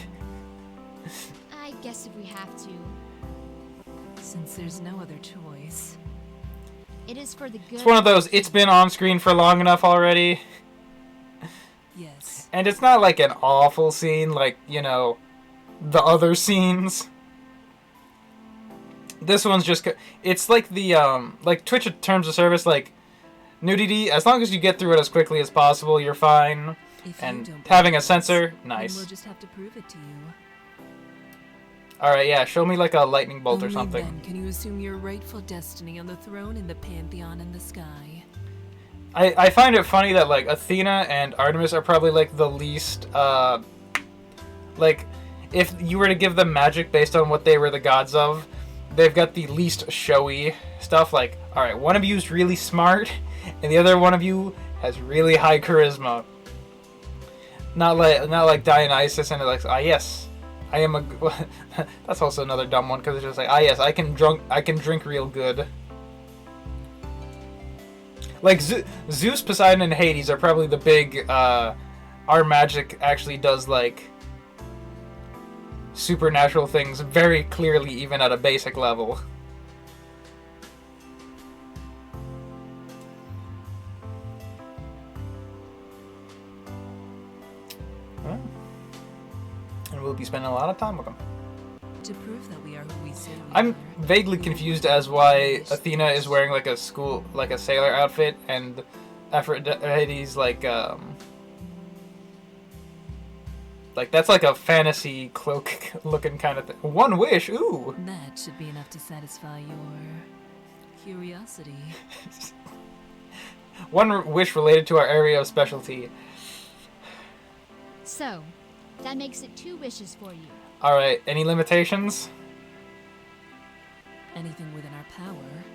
I guess if we have to. since there's no other choice. It is for the good. it's one of those, it's been on screen for long enough already. Yes. And it's not like an awful scene like, you know, the other scenes. This one's just, it's like the, like Twitch terms of service, like, nudity, as long as you get through it as quickly as possible, you're fine. If you And don't having a believe us, censor, then nice. We'll just have to prove it to you. Alright, yeah, show me like a lightning bolt or Only something. then can you assume your rightful destiny on the throne in the Pantheon in the sky. I find it funny that, like, Athena and Artemis are probably, like, the least, like, if you were to give them magic based on what they were the gods of, they've got the least showy stuff. Like, alright, one of you is really smart, and the other one of you has really high charisma. Not like Dionysus and like, ah yes, I am a. That's also another dumb one because it's just like, ah yes, I can drink real good. Like Zeus, Poseidon, and Hades are probably the big. Our magic actually does like supernatural things very clearly, even at a basic level. Well, and we'll be spending a lot of time with them. To prove that we are who we say we I'm are, vaguely confused as why Athena is wearing like a sailor outfit, and Aphrodite's like that's like a fantasy cloak looking kind of thing. One wish, ooh. that should be enough to satisfy your curiosity. One wish related to our area of specialty. So, that makes it 2 wishes for you. All right. Any limitations? Anything within our power.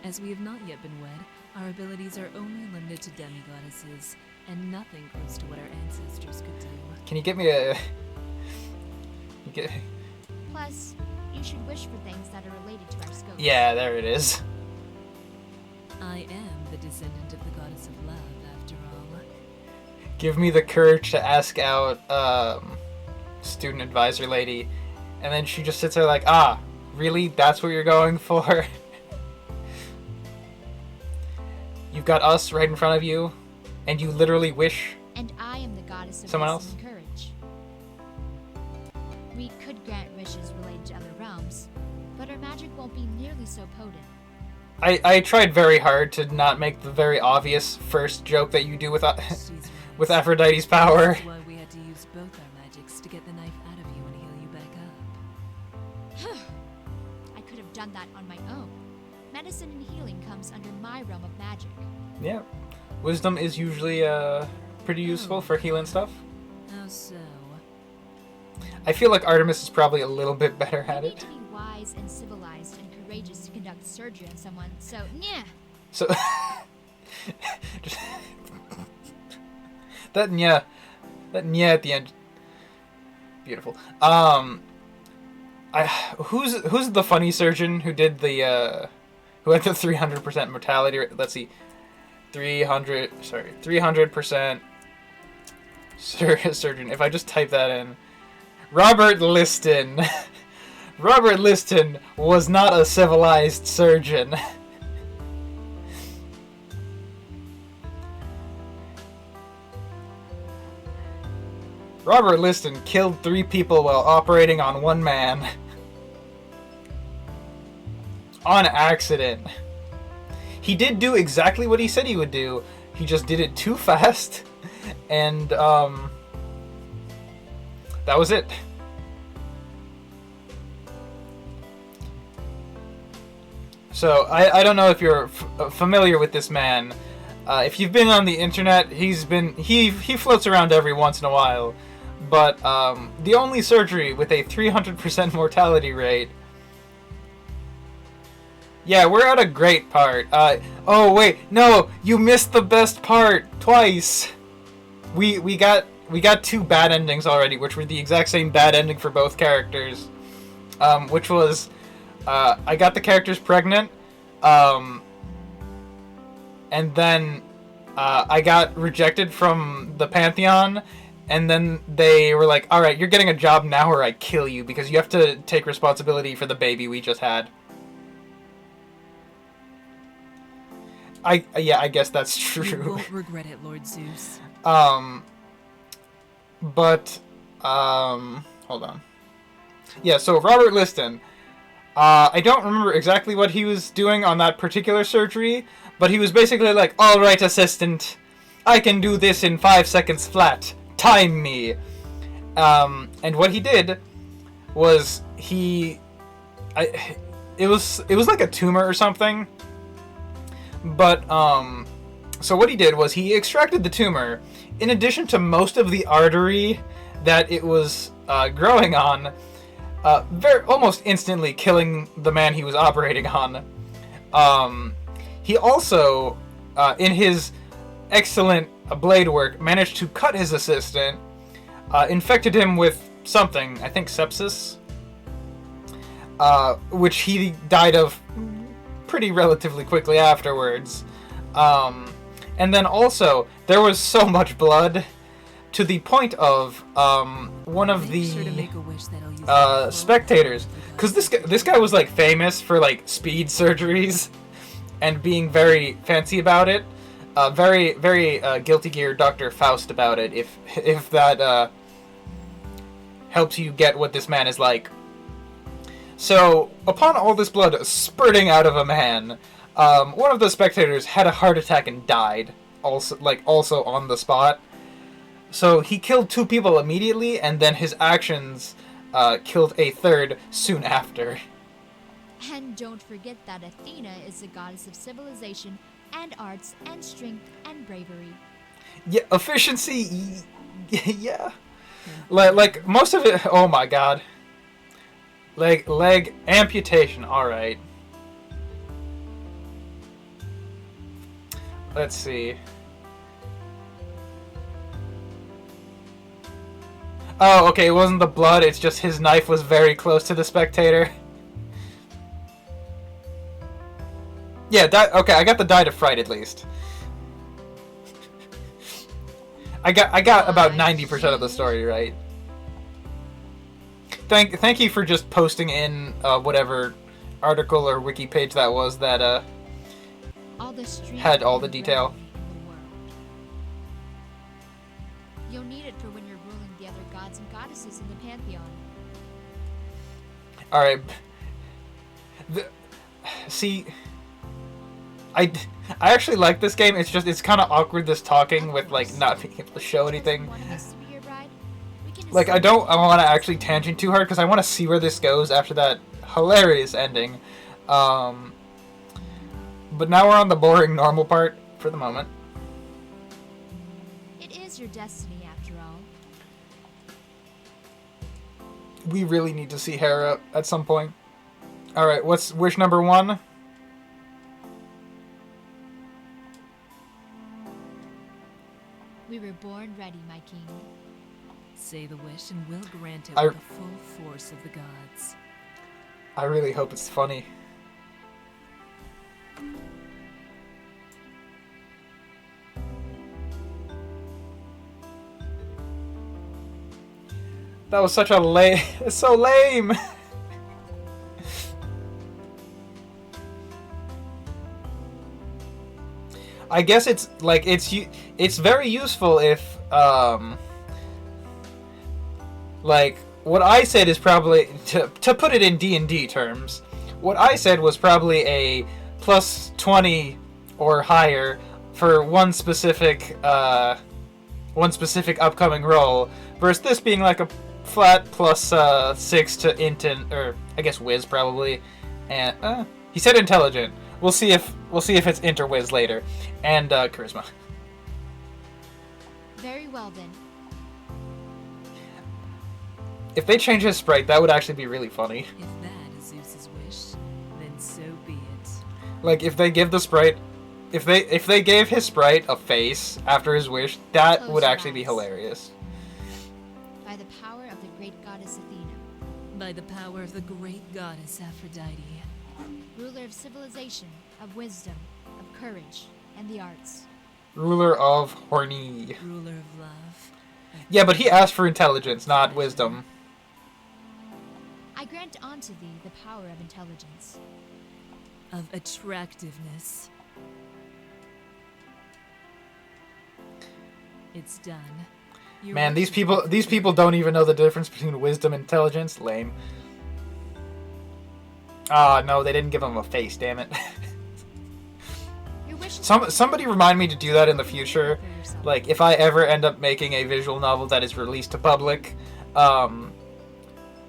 As we have not yet been wed, our abilities are only limited to demigoddesses, and nothing close to what our ancestors could do. Can you get me a? Plus, you should wish for things that are related to our scope. Yeah, there it is. I am the descendant of the goddess of love, after all. Give me the courage to ask out student advisor lady, and then she just sits there like, ah, really? That's what you're going for? You've got us right in front of you, and you literally wish. And I am the goddess of Someone wisdom else? and courage. We could grant wishes related to other realms, but our magic won't be nearly so potent. I tried very hard to not make the very obvious first joke that you do with She's right. with Aphrodite's power. That's why we had to use both our magics to get the knife out of you and heal you back up. I could have done that on my own. Medicine and healing comes under my realm of magic. Yeah, wisdom is usually pretty useful for healing stuff. How so? I feel like Artemis is probably a little bit better at You need it. to be wise and civilized and courageous to conduct surgery on someone, so yeah. So that nya at the end, beautiful. Who's the funny surgeon who did the who had the 300% mortality rate? Let's see, 300% surgeon. If I just type that in, Robert Liston. Robert Liston was not a civilized surgeon. Robert Liston killed 3 people while operating on 1 man. On accident. He did do exactly what he said he would do. He just did it too fast. And, that was it. So, I don't know if you're familiar with this man. If you've been on the internet, he floats around every once in a while. But the only surgery with a 300% mortality rate. Yeah, we're at a great part. Oh wait, no, you missed the best part twice. We got 2 bad endings already, which were the exact same bad ending for both characters. Which was, I got the characters pregnant, and then I got rejected from the Pantheon, and then they were like, alright, you're getting a job now or I kill you, because you have to take responsibility for the baby we just had. I guess that's You true. won't regret it, Lord Zeus. Hold on. Yeah, so Robert Liston, I don't remember exactly what he was doing on that particular surgery, but he was basically like, alright, assistant, I can do this in 5 seconds flat. Time me. And what he did was it was like a tumor or something. But, so what he did was he extracted the tumor, in addition to most of the artery that it was growing on, almost instantly killing the man he was operating on. He also, in his excellent blade work, managed to cut his assistant, infected him with something, I think sepsis, which he died of pretty relatively quickly afterwards. And then also, there was so much blood to the point of one of Make sure to the make a wish that'll use spectators, because this guy was like famous for like speed surgeries and being very fancy about it. Very Guilty Gear Dr. Faust about it. If that helps you get what this man is like. So upon all this blood spurting out of a man, one of the spectators had a heart attack and died. Also on the spot. So he killed 2 people immediately, and then his actions killed a third soon after. And don't forget that Athena is the goddess of civilization and arts and strength and bravery. Yeah, efficiency. Yeah, like most of it. Oh my god. Leg amputation. All right. Let's see. Oh, okay, it wasn't the blood, it's just his knife was very close to the spectator. Yeah, okay, I got the die to fright at least. I got about 90% of the story right. Thank you for just posting in whatever article or wiki page that was that had all the detail. You'll need it for when you're ruling the other gods and goddesses in the pantheon. All right. See, I actually like this game. It's just it's kind of awkward this talking with like not being able to show anything. Like I want to actually tangent too hard because I want to see where this goes after that hilarious ending. But now we're on the boring normal part for the moment. It is your destiny after all. We really need to see Hera at some point. All right, what's wish number 1? We were born ready, my king. Say the wish and we'll grant it I- with the full force of the gods. I really hope it's funny. That was such a lame. It's so lame. I guess it's like it's very useful if like what I said is probably to put it in D&D terms. What I said was probably a plus 20 or higher for one specific upcoming roll, versus this being like a flat plus 6 to int or I guess whiz probably, and he said intelligent. We'll see if it's int or whiz later, and charisma. Very well then. If they change his sprite, that would actually be really funny. If that is Zeus's wish, then so be it. Like if they give the sprite, if they gave his sprite a face after his wish, that Close would your actually be eyes. hilarious. By the power of the great goddess Athena, By the power of the great goddess Aphrodite. ruler of civilization, of wisdom, of courage, and the arts. Ruler of horny. Ruler of love. Yeah, but he asked for intelligence, not wisdom. I grant unto thee the power of intelligence. Of attractiveness. It's done. Your Man, wish these people don't even know the difference between wisdom and intelligence. Lame. Ah, no, they didn't give him a face, damn it. Your wish is Somebody remind me to do that in the future. for yourself. Like, if I ever end up making a visual novel that is released to public,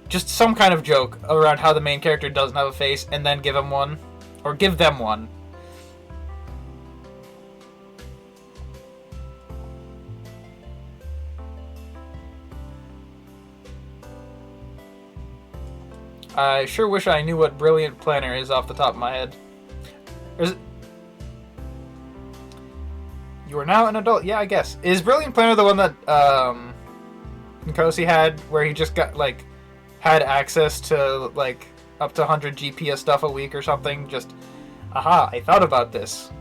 just some kind of joke around how the main character doesn't have a face, and then give him one. Or give them one. I sure wish I knew what Brilliant Planner is off the top of my head. Is it... You are now an adult? Yeah, I guess. Is Brilliant Planner the one that Nkosi had, where he just got, like, had access to, like, up to 100 GP of stuff a week or something? Just, aha, I thought about this.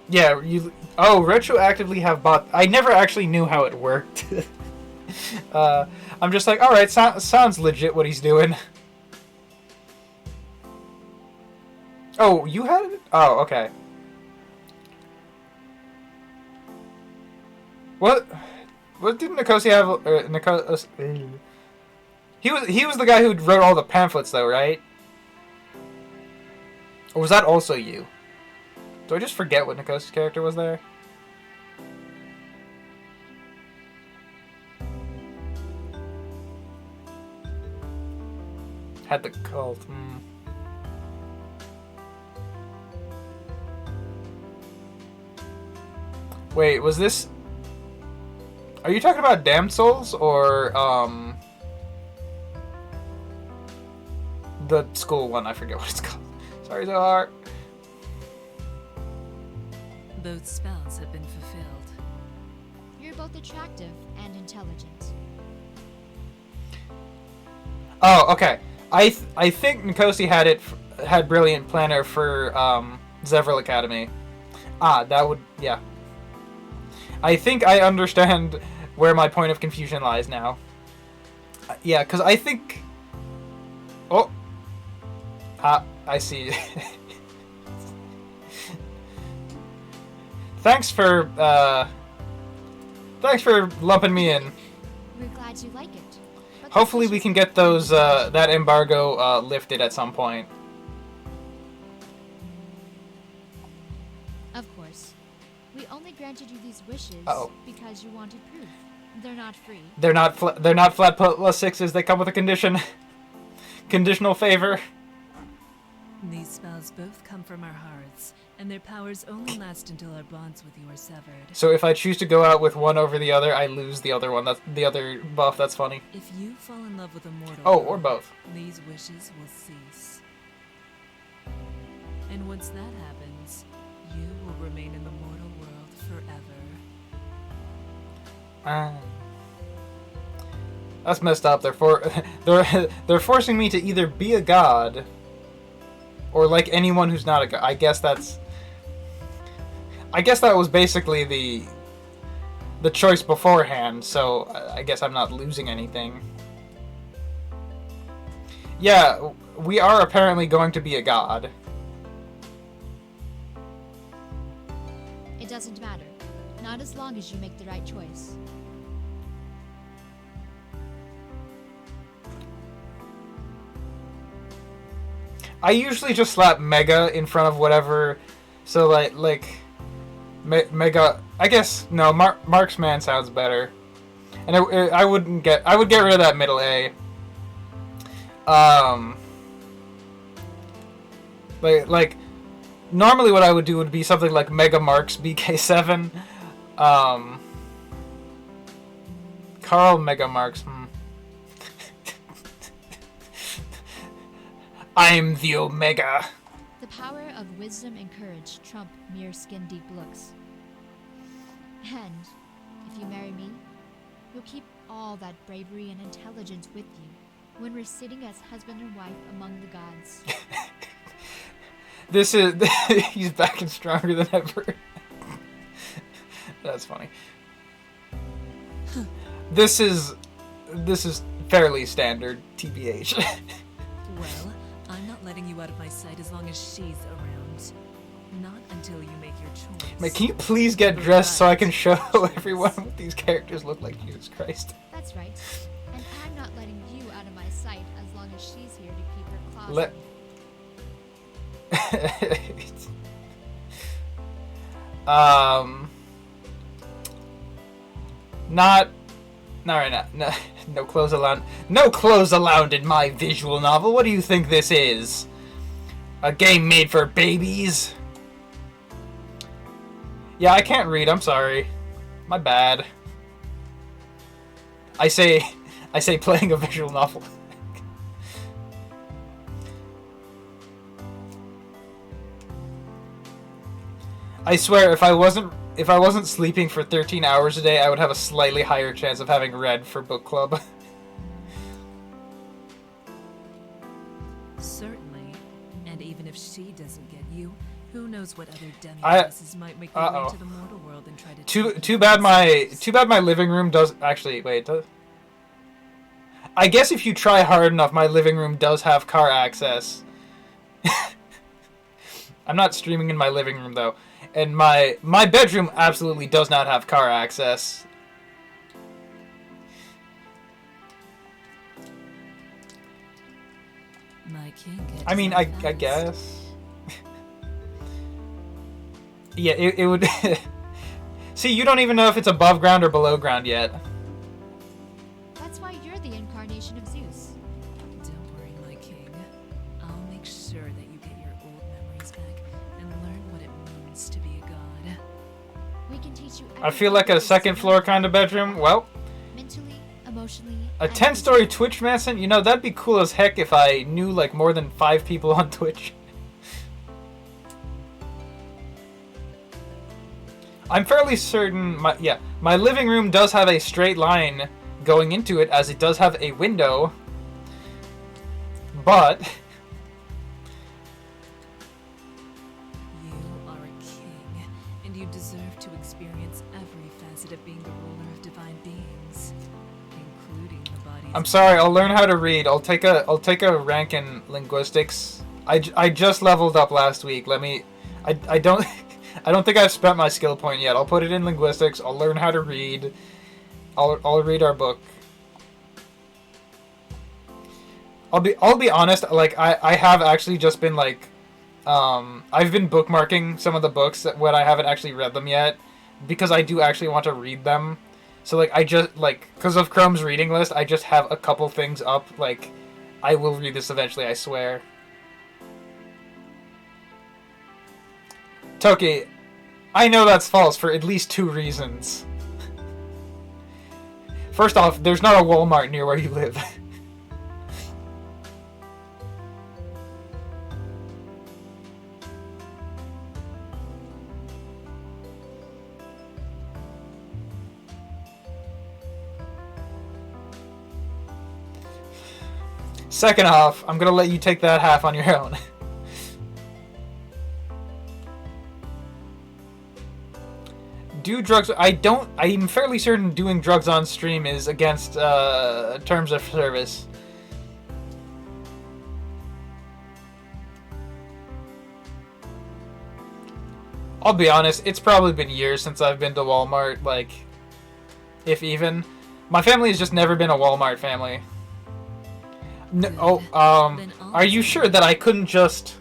Yeah, you. Oh, retroactively have bought. I never actually knew how it worked. I'm just like, all right, sounds legit what he's doing. Oh, you had it? Oh, okay. What did Nikosi have? He was the guy who wrote all the pamphlets, though, right? Or was that also you? Do I just forget what Nikosi's character was there? Had the cult. Wait, was this... Are you talking about Damned Souls or, the school one? I forget what it's called. Sorry, Zohar. Both spells have been fulfilled. You're both attractive and intelligent. Oh, okay. I think Nikosi had Brilliant Planner for Zevral Academy. That would, yeah. I think I understand where my point of confusion lies now. Yeah, because I think... Oh. I see. Thanks for lumping me in. We're glad you like it. But Hopefully we can get those that embargo lifted at some point. Of course. We only granted you these wishes because you wanted proof. They're not free. They're not flat plus sixes. They come with a condition. Conditional favor. These spells both come from our hearts, and their powers only last until our bonds with you are severed. So if I choose to go out with one over the other, I lose the other one. That's the other buff. That's funny. If you fall in love with a mortal, Oh, or both. these wishes will cease. And once that happens, you will remain in the mortal world forever. That's messed up. They're forcing me to either be a god or like anyone who's not a god. I guess that was basically the choice beforehand, so I guess I'm not losing anything. Yeah, we are apparently going to be a god. It doesn't matter. Not as long as you make the right choice. I usually just slap Mega in front of whatever, so like Mega. I guess no. Marksman sounds better, and I would get rid of that middle A. Like normally what I would do would be something like Mega Marks BK7. Carl Mega Marks. I'm the Omega. The power of wisdom and courage trump mere skin-deep looks. And if you marry me, you'll keep all that bravery and intelligence with you when we're sitting as husband and wife among the gods. This is... he's back and stronger than ever. That's funny. This is fairly standard, TBH. Well, I'm not letting you out of my sight as long as she's around. Not until you make your choice. Mate, can you please get dressed so I can show everyone what these characters look like? Jesus Christ. That's right. And I'm not letting you out of my sight as long as she's here to keep her claws Let... on me. Not right now. No clothes allowed. No clothes allowed in my visual novel. What do you think this is? A game made for babies? Yeah, I can't read. I'm sorry. My bad. I say playing a visual novel. I swear, if I wasn't sleeping for 13 hours a day, I would have a slightly higher chance of having read for book club. Certainly. And even if she doesn't get you, Who knows what other demi-goddesses might make their way Uh-oh. to the mortal world and try to Too bad my living room does actually wait. I guess if you try hard enough, my living room does have car access. I'm not streaming in my living room though, and my bedroom absolutely does not have car access. My king gets I mean, I guess. Yeah, it would. See, you don't even know if it's above ground or below ground yet. That's why you're the incarnation of Zeus. Don't worry, my king. I'll make sure that you get your old memories back and learn what it means to be a god. We can teach you. I feel like a second floor kind of bedroom. Well, Mentally, emotionally. a and 10-story Twitch mansion. You know, that'd be cool as heck if I knew like more than 5 people on Twitch. I'm fairly certain my living room does have a straight line going into it, as it does have a window. But You are a king, and you deserve to experience every facet of being the ruler of divine beings, including the bodies. I'm sorry, I'll learn how to read. I'll take a rank in linguistics. I just leveled up last week. I don't I don't think I've spent my skill point yet. I'll put it in linguistics. I'll learn how to read. I'll read our book. I'll be honest, like I have actually just been like I've been bookmarking some of the books when I haven't actually read them yet, because I do actually want to read them. So like I just like, because of Chrome's reading list, I just have a couple things up. Like I will read this eventually, I swear. Toki, I know that's false for at least 2 reasons. First off, there's not a Walmart near where you live. Second off, I'm gonna let you take that half on your own. Do drugs? I'm fairly certain doing drugs on stream is against terms of service. I'll be honest, it's probably been years since I've been to Walmart, like, if even. My family has just never been a Walmart family. No, are you sure that I couldn't just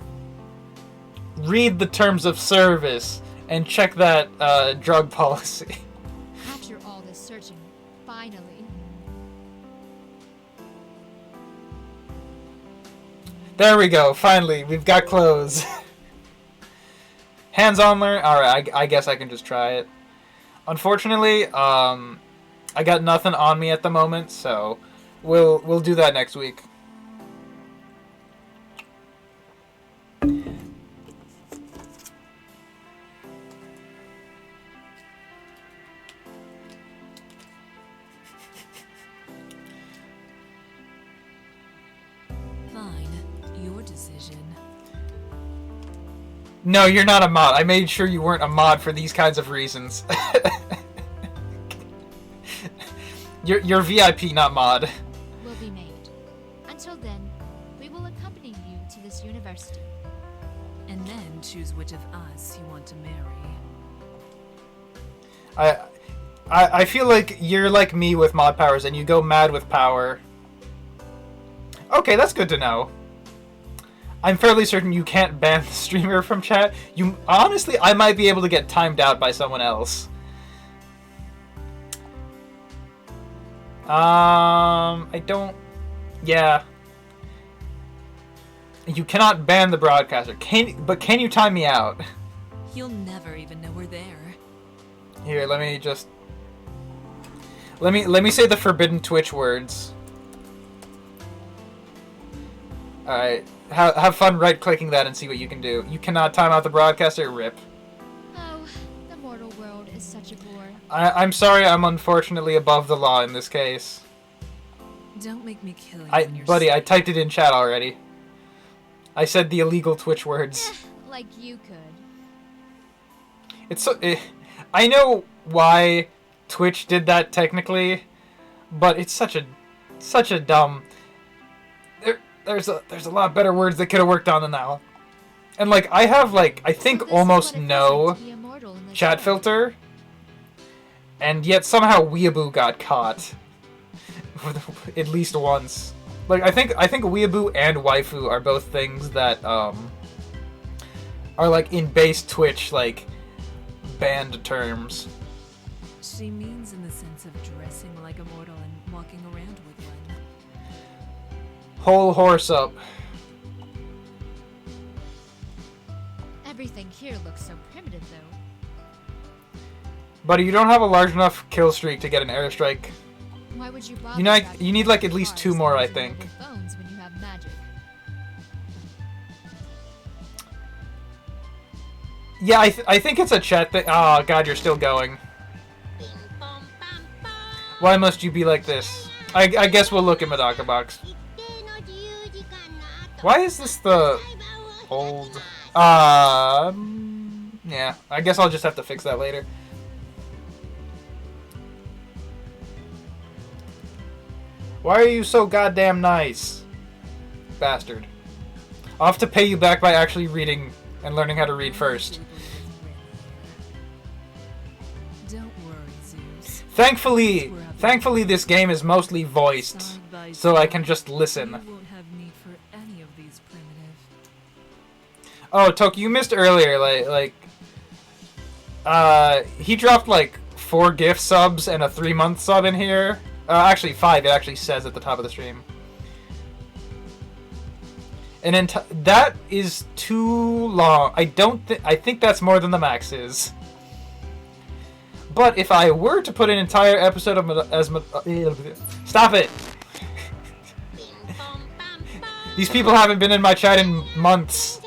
read the terms of service and check that drug policy? After all this searching, finally. There we go. Finally, we've got clothes. Hands-on learn. All right, I guess I can just try it. Unfortunately, I got nothing on me at the moment, so we'll do that next week. Fine, your decision. No, you're not a mod. I made sure you weren't a mod for these kinds of reasons. You're VIP, not mod. Will be made. Until then, we will accompany you to this university. And then choose which of us you want to marry. I feel like you're like me with mod powers, and you go mad with power. Okay, that's good to know. I'm fairly certain you can't ban the streamer from chat. Honestly, I might be able to get timed out by someone else. I don't... Yeah. You cannot ban the broadcaster. But can you time me out? You'll never even know we're there. Here, let me just... Let me say the forbidden Twitch words. Alright. Have fun right-clicking that and see what you can do. You cannot time out the broadcaster? Rip. Oh, the mortal world is such a bore. I'm sorry, I'm unfortunately above the law in this case. Don't make me kill you. Buddy, I typed it in chat already. I said the illegal Twitch words. Like you could. I know why Twitch did that technically, but it's such a dumb. There's a lot better words they could have worked on than that one. And like I have like I think This is almost what it feels no like to be immortal in this chat world. filter, and yet somehow Weeaboo got caught at least once. Like I think Weeaboo and Waifu are both things that are like in base Twitch like banned terms. She means in the sense of dressing like a mortal and walking around with one. Whole horse up. Everything here looks so primitive, though. Buddy, you don't have a large enough kill streak to get an airstrike. Why would you bother? You know, driving you need like at mobile least cars 2 more, and I using think. mobile phones when you have magic? Yeah, I think it's a chat thing. Oh god, you're still going. Why must you be like this? I guess we'll look at Medaka Box. Why is this the old? Yeah, I guess I'll just have to fix that later. Why are you so goddamn nice? Bastard. I'll have to pay you back by actually reading and learning how to read first. Don't worry, Zeus. Thankfully this game is mostly voiced, Side by so I side, can just listen. You won't have need for any of these primitive. Oh, Toki, you missed earlier, he dropped like 4 gift subs and a 3-month sub in here. Actually 5, it actually says at the top of the stream. And that is too long. I think that's more than the max is. But if I were to put an entire episode of stop it. These people haven't been in my chat in months.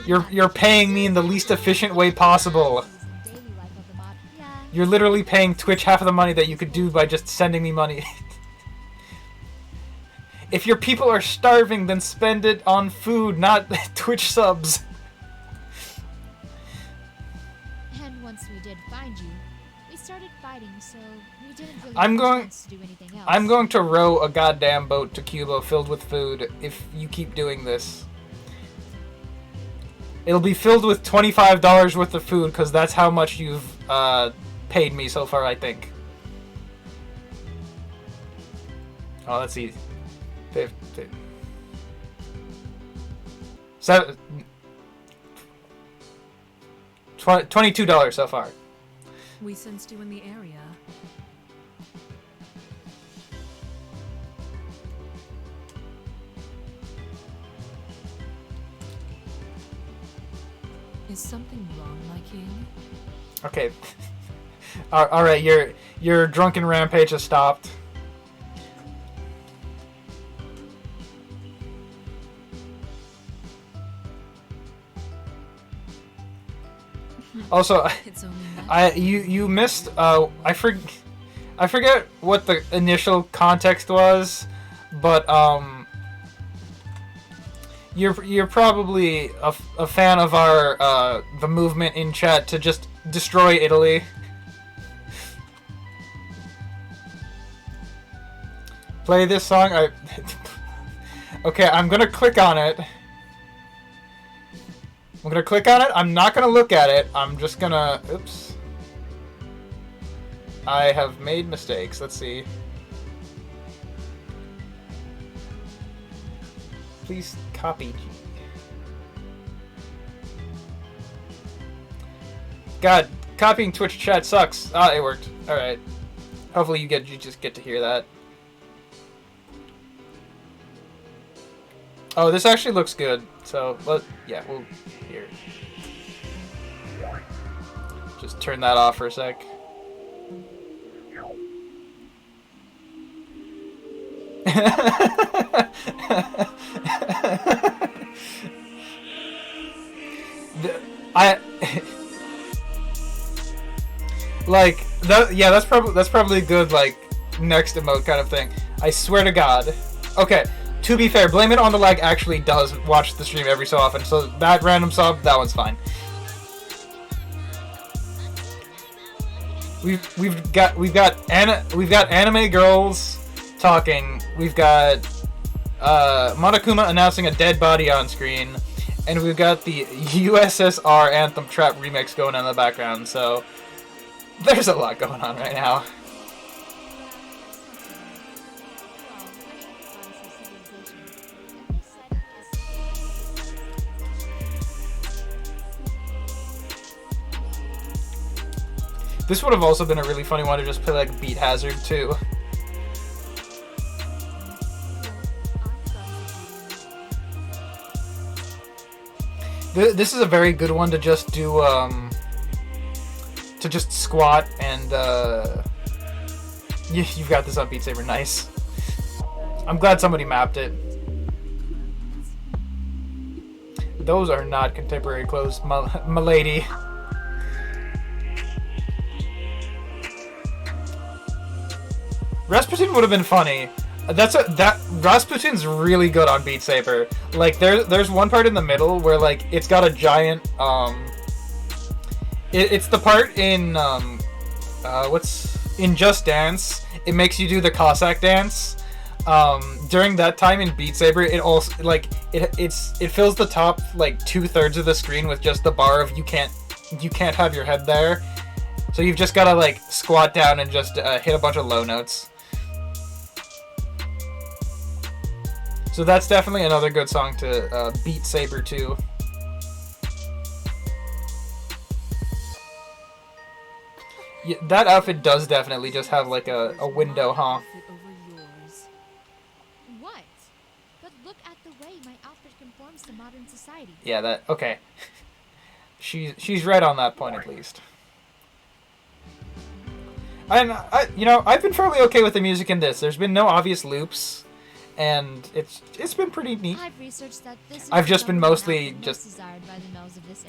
You're paying me in the least efficient way possible. Daily life of the mod. Yeah. You're literally paying Twitch half of the money that you could do by just sending me money. If your people are starving, then spend it on food, not Twitch subs. And once we did find you, we started fighting, so we didn't really I'm have a going- chance to do anything else. I'm going to row a goddamn boat to Cuba filled with food if you keep doing this. It'll be filled with $25 worth of food because that's how much you've paid me so far, I think. Oh, let's see. 50. $22 so far. We sensed you in the area. Is something wrong, my king? Okay. Alright, your drunken rampage has stopped. Also, It's only natural. you missed I forget what the initial context was, but you're probably a fan of our the movement in chat to just destroy Italy. Play this song. Okay, I'm gonna click on it. I'm gonna click on it. I'm not gonna look at it. I'm just gonna. Oops. I have made mistakes. Let's see. Please copy. God, copying Twitch chat sucks. Ah, it worked. All right. Hopefully you just get to hear that. Oh, this actually looks good. So, we'll here. Just turn that off for a sec. Like that. Yeah, that's probably a good like next emote kind of thing. I swear to God. Okay, to be fair, Blame It on the Lag actually does watch the stream every so often, so that random sub, that one's fine. We've got anime girls talking. We've got Monokuma announcing a dead body on screen, and we've got the USSR Anthem Trap remix going on in the background. So there's a lot going on right now. This would have also been a really funny one to just play like Beat Hazard too. This is a very good one to just do, to just squat and, you've got this on Beat Saber, nice. I'm glad somebody mapped it. Those are not contemporary clothes, my lady. Rasputin would have been funny. Rasputin's really good on Beat Saber. Like there's one part in the middle where like it's got a giant it's the part in what's in Just Dance. It makes you do the Cossack dance. During that time in Beat Saber, it also like it fills the top like 2/3 of the screen with just the bar of you can't have your head there. So you've just gotta like squat down and just hit a bunch of low notes. So that's definitely another good song to Beat Saber too. Yeah, that outfit does definitely just have like a window, huh? What? But look at the way my outfit conforms to modern society. Yeah, that okay. She's right on that point at least. And I've been fairly okay with the music in this. There's been no obvious loops. And it's been pretty neat. I've researched that this I've just been mostly just desired by the males of this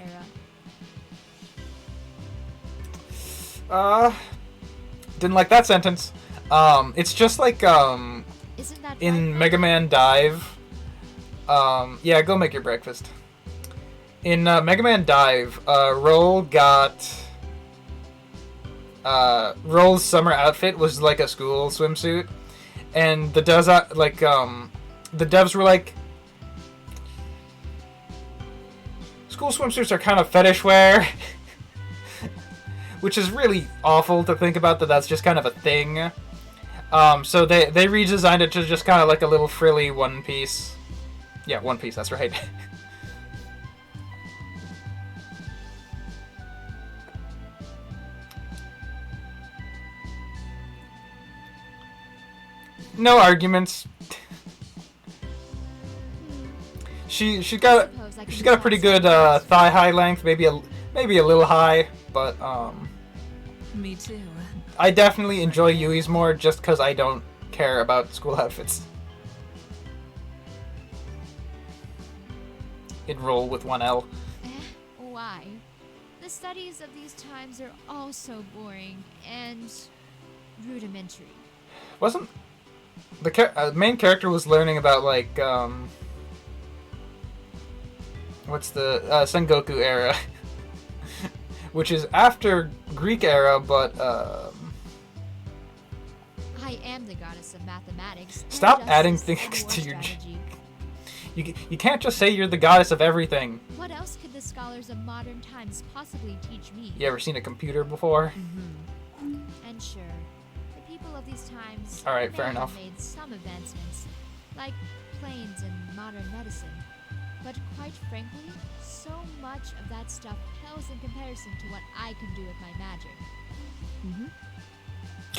era. Didn't like that sentence. It's just like Isn't that in right, Mega Man Dive. Yeah, go make your breakfast. In Mega Man Dive, Roll got Roll's summer outfit was like a school swimsuit. And the devs the devs were like, school swimsuits are kind of fetish wear, which is really awful to think about that's just kind of a thing. So they redesigned it to just kind of like a little frilly one piece. Yeah, one piece. That's right. No arguments. She's got a pretty good thigh high length, maybe a little high, but Me too. I definitely enjoy Yui's more just because I don't care about school outfits. It'd roll with one L. Why? The studies of these times are all so boring and rudimentary. Wasn't the main character was learning about like what's the Sengoku era, which is after Greek era, but I am the goddess of mathematics. and Stop adding justice things and to war your strategy. you can't just say you're the goddess of everything. What else could the scholars of modern times possibly teach me? You ever seen a computer before? And sure, the people of these times All right, may fair have enough. made some advancements, like planes and modern medicine. But quite frankly, so much of that stuff pales in comparison to what I can do with my magic.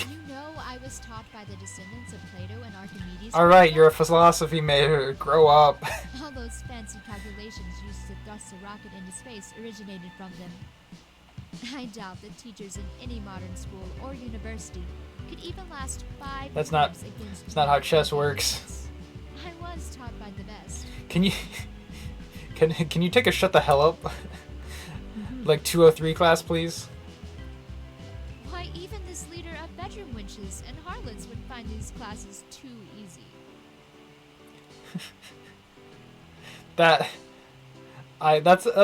You know I was taught by the descendants of Plato and Archimedes. All right, you're a philosophy major. Grow up. All those fancy calculations used to thrust a rocket into space originated from them. I doubt that teachers in any modern school or university could even last 5 That's not- years against It's not how one chess of works. us. I was taught by the best. Can you can you take a shut the hell up? Like 203 class, please. Why, even this leader of bedroom witches and harlots would find these classes too easy. That's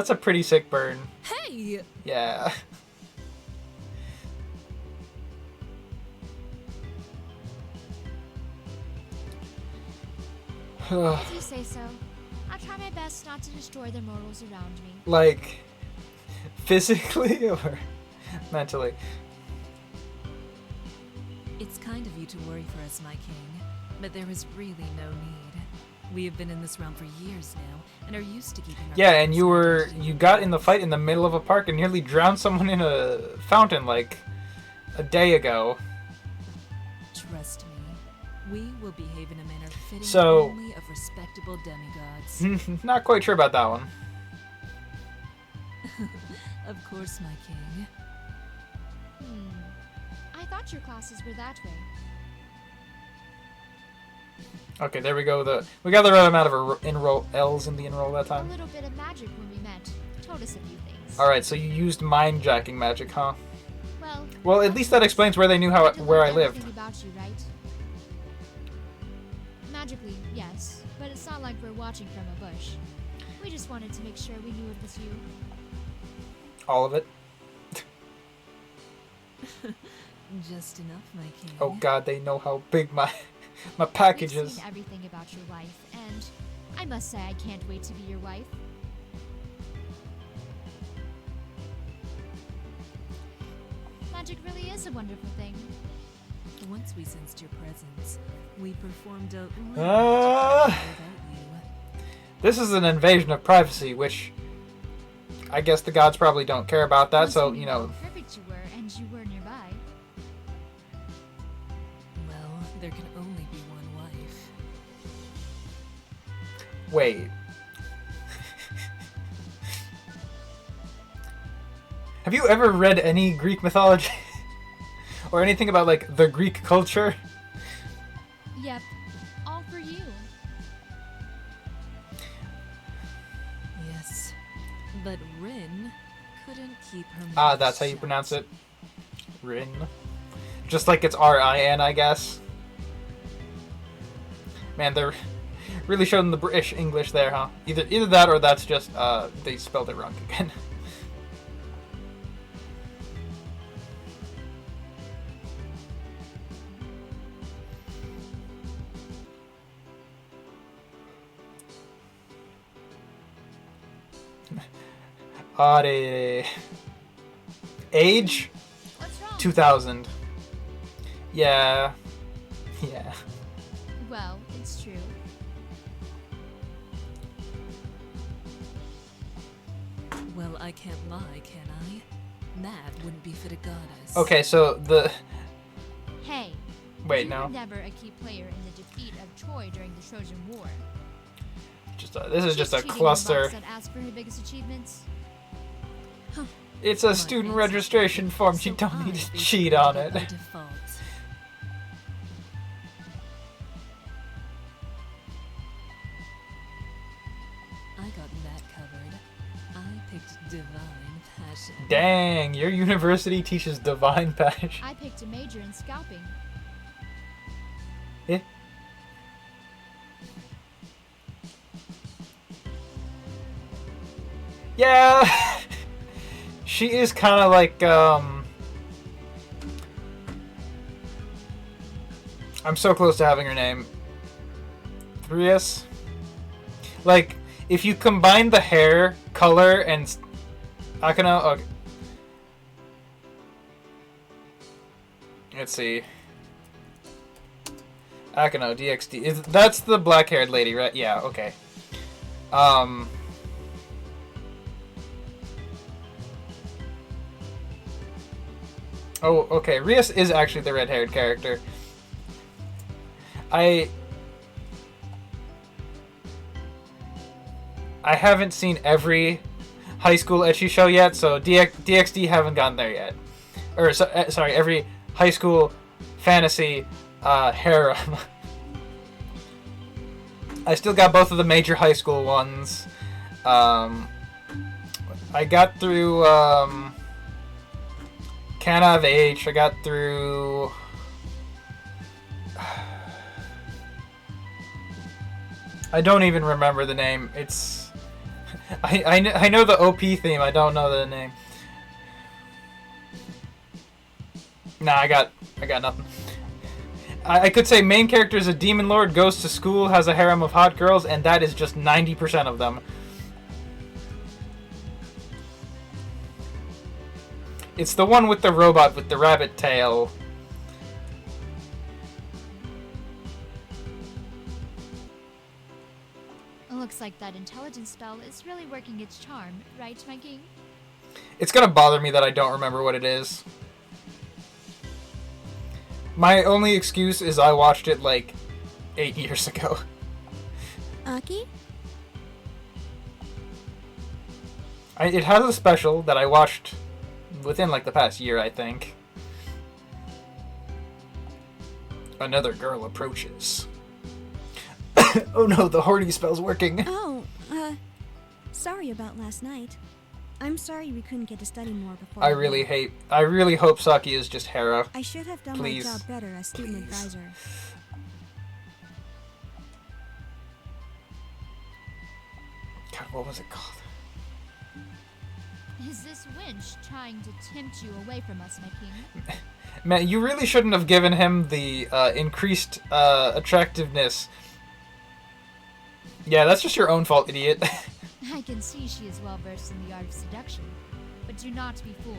a pretty sick burn. Hey! Yeah. If you say so, I'll try my best not to destroy the mortals around me. Like, physically or mentally? It's kind of you to worry for us, my king, but there is really no need. We have been in this realm for years now, and are used to keeping our Yeah, and promises. you got in the fight in the middle of a park and nearly drowned someone in a fountain like a day ago. Trust me, we will behave in a manner fitting So- only of respectable demigods. Not quite sure about that one. Of course, my king. I thought your classes were that way. Okay, there we go. We got the right amount of enroll L's in the enroll that A time. little bit of magic when we met told us a few things. All right, so you used mind jacking magic, huh? Well, At least that explains where they knew where I lived. Everything about you, right? Magically, yes, but it's not like we're watching from a bush. We just wanted to make sure we knew it was you. All of it. Just enough, my king. Oh God, they know how big my package We've is. seen everything about your wife, and I must say I can't wait to be your wife. Magic really is a wonderful thing. Once we sensed your presence, we performed a little Ah. without you. This is an invasion of privacy, which I guess the gods probably don't care about that. So Once we you knew know, how perfect you were, and you were nearby. Well, there can only be one wife. wait. Have you ever read any Greek mythology or anything about like the Greek culture? Yep, all for you. Yes, but Rin couldn't keep her mouth Ah, that's how you shut. pronounce it. Rin. Just like it's R-I-N, I guess. Man, they're really showing the British English there, huh? Either that or that's just they spelled it wrong again. Age? What's wrong? 2000. Yeah. Yeah. Well, it's true. Well, I can't lie, can I? Mad wouldn't befit a goddess. Okay, so the... Hey, Wait, you no. were never a key player in the defeat of Troy during the Trojan War. This is just a cheating cluster. box that asked for her biggest achievements. It's a My student answer. registration form. You So don't need I to basically cheat did on by it. default. I got that covered. I picked Divine Passion. Dang, your university teaches divine passion. I picked a major in scalping. Eh? Yeah, she is kind of like I'm so close to having her name. Thrius. Like, if you combine the hair color and Akano. Okay. Let's see. Akano, DXD. That's the black-haired lady, right? Yeah, okay. Oh, okay. Rias is actually the red-haired character. I haven't seen every high school ecchi show yet, so DXD haven't gotten there yet. Or, sorry, every high school fantasy harem. I still got both of the major high school ones. I got through Kana of Age. I got through I don't even remember the name. It's... I know the OP theme, I don't know the name. Nah, I got nothing. I could say main character is a demon lord, goes to school, has a harem of hot girls, and that is just 90% of them. It's the one with the robot with the rabbit tail. Looks like that intelligence spell is really working its charm, right, my king? It's gonna bother me that I don't remember what it is. My only excuse is I watched it like 8 years ago. Aki? It has a special that I watched within like the past year, I think. Another girl approaches. Oh no, the horny spell's working. Oh, sorry about last night. I'm sorry we couldn't get to study more before. I really hope Saki is just Hera. I should have done Please. my job better as student advisor. God, what was it called? Is this wench trying to tempt you away from us, my king? Man, you really shouldn't have given him the increased attractiveness. Yeah, that's just your own fault, idiot. I can see she is well versed in the art of seduction, but do not be fooled.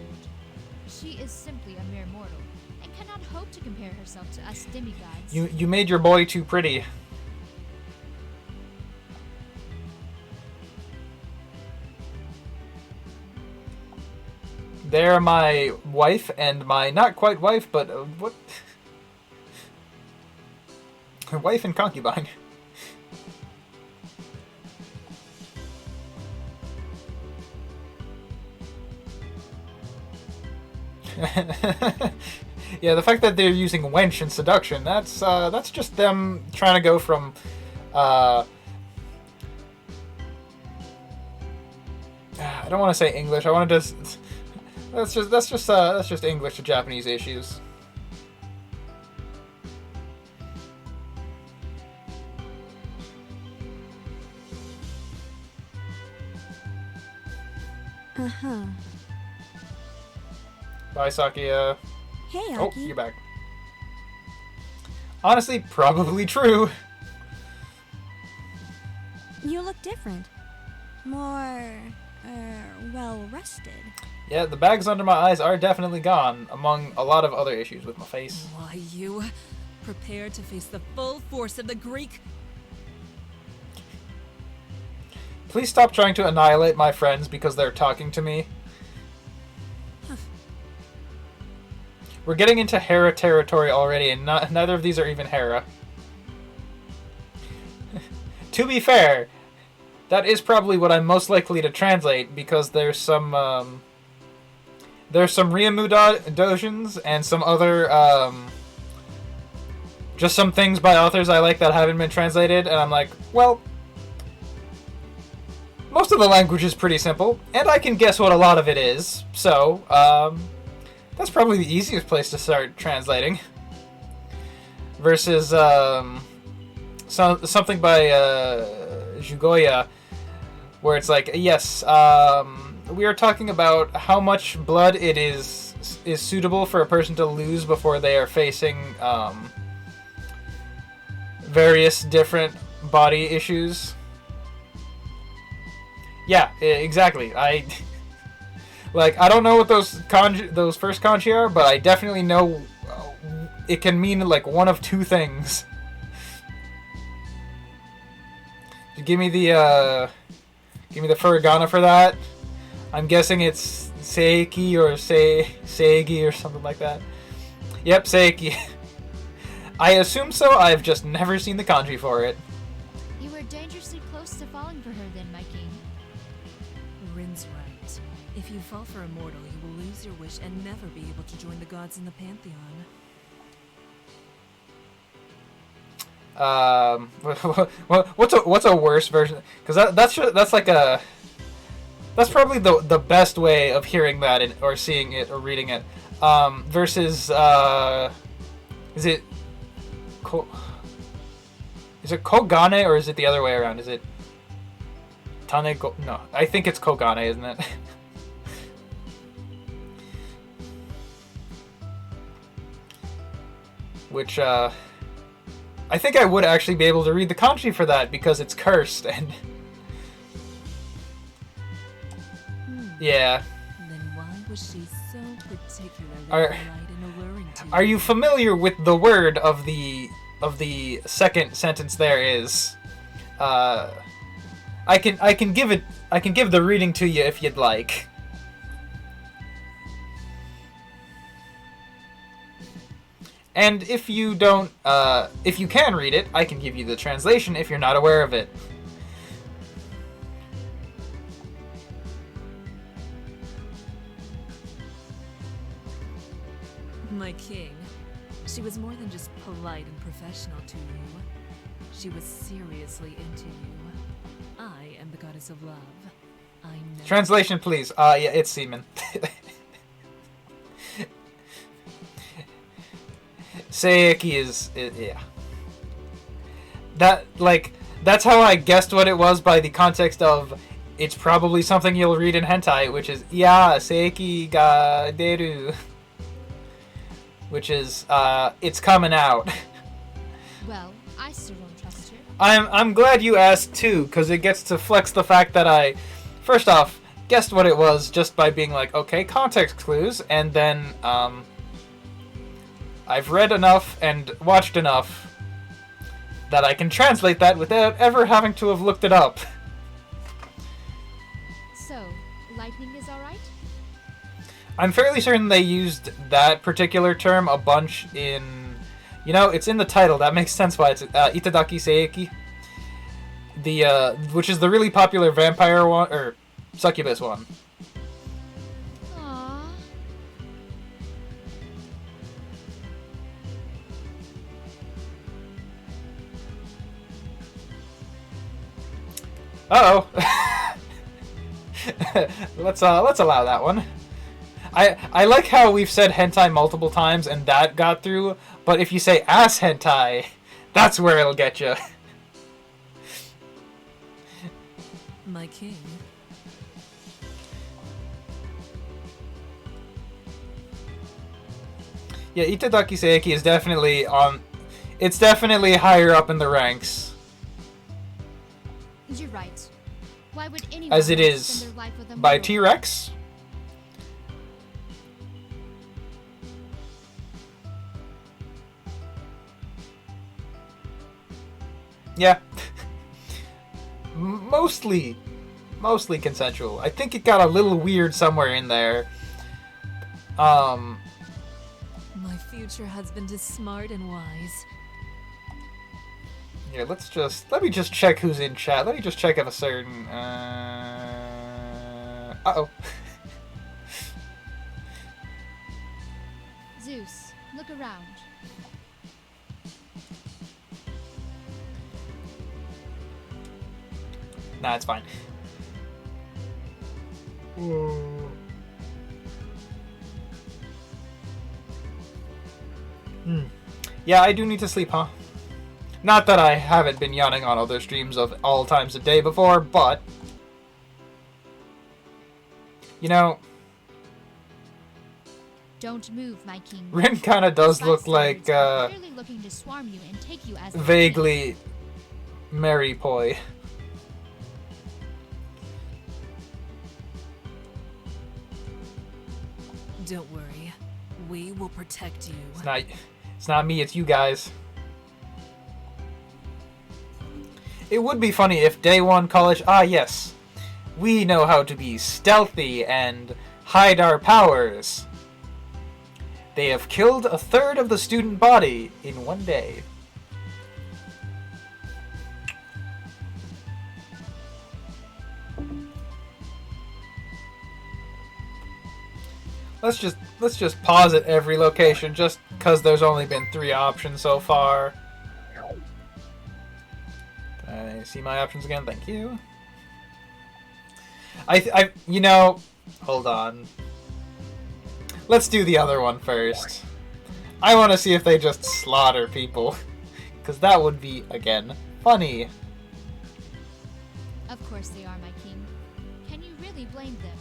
She is simply a mere mortal, and cannot hope to compare herself to us demigods. You made your boy too pretty. They're my wife and my not quite wife, but what? Wife and concubine. Yeah, the fact that they're using wench in seduction, that's just them trying to go from I don't want to say English. I want to just that's just English to Japanese issues. Uh-huh. Bye, Saki. Hey, Aki. Oh, you're back. Honestly, probably true. You look different. More, well rested. Yeah, the bags under my eyes are definitely gone, among a lot of other issues with my face. Why, you prepare to face the full force of the Greek. Please stop trying to annihilate my friends because they're talking to me. We're getting into Hera territory already, and neither of these are even Hera. To be fair, that is probably what I'm most likely to translate, because there's some Ryamu dojins and some other, just some things by authors I like that haven't been translated, and I'm like, well, most of the language is pretty simple, and I can guess what a lot of it is, so, that's probably the easiest place to start translating. Versus something by Jugoya, where it's like, yes, we are talking about how much blood it is suitable for a person to lose before they are facing various different body issues. Yeah, exactly. I don't know what those first kanji are, but I definitely know it can mean like one of two things. Give me the furigana for that. I'm guessing it's seiki or seigi or something like that. Yep, seiki. I assume so. I've just never seen the kanji for it. You were dangerously close to falling for her then, my king. Rin's right. If you fall for a mortal, you will lose your wish and never be able to join the gods in the pantheon. What's a worse version? Because that's probably the best way of hearing that or seeing it or reading it. Versus Is it Kogane or is it the other way around? Is it Taneko? No, I think it's Kogane, isn't it? Which, I think I would actually be able to read the kanji for that because it's cursed and... Yeah. Then why was she so particularly Are- polite and alluring to Are you familiar with the word of the second sentence there is? I can give the reading to you if you'd like. And if you don't, if you can read it, I can give you the translation if you're not aware of it. My king, she was more than just polite and professional to you. She was seriously into you. I am the goddess of love. I know. Translation, please. Yeah, it's semen. Seiki is yeah. That's how I guessed what it was by the context of it's probably something you'll read in hentai, which is ya Seiki ga deru, which is it's coming out. Well, I still don't trust her. I'm glad you asked too, because it gets to flex the fact that I, first off, guessed what it was just by being like, okay, context clues, and then I've read enough and watched enough that I can translate that without ever having to have looked it up. So, lightning is alright? I'm fairly certain they used that particular term a bunch in... You know, it's in the title. That makes sense why it's Itadaki Seiki. Which is the really popular vampire one, or succubus one. Aww. Uh-oh. let's allow that one. I like how we've said hentai multiple times and that got through, but if you say ass hentai, that's where it'll get you. My king. Yeah, Itadaki Seiki is definitely on... It's definitely higher up in the ranks. You're right. Why would anyone As it want to is spend their life with a by mortal? T-Rex. Yeah. Mostly consensual. I think it got a little weird somewhere in there. My future husband is smart and wise. Yeah, let me just check who's in chat. Let me just check if a certain uh-oh. Zeus, look around. Nah, it's fine. Yeah, I do need to sleep, huh? Not that I haven't been yawning on other streams of all times of day before, but... You know, Don't move, my king. Rin kinda does These look like, bystanders are clearly looking to swarm you and take you as their vaguely Mary Poi. Don't worry. We will protect you. It's not me, it's you guys. It would be funny if Day 1 College... Ah, yes. We know how to be stealthy and hide our powers. They have killed a third of the student body in one day. Let's just pause at every location just because there's only been 3 options so far. Can I see my options again? Thank you. You know, hold on. Let's do the other one first. I want to see if they just slaughter people. Because that would be, again, funny. Of course they are, my king. Can you really blame them?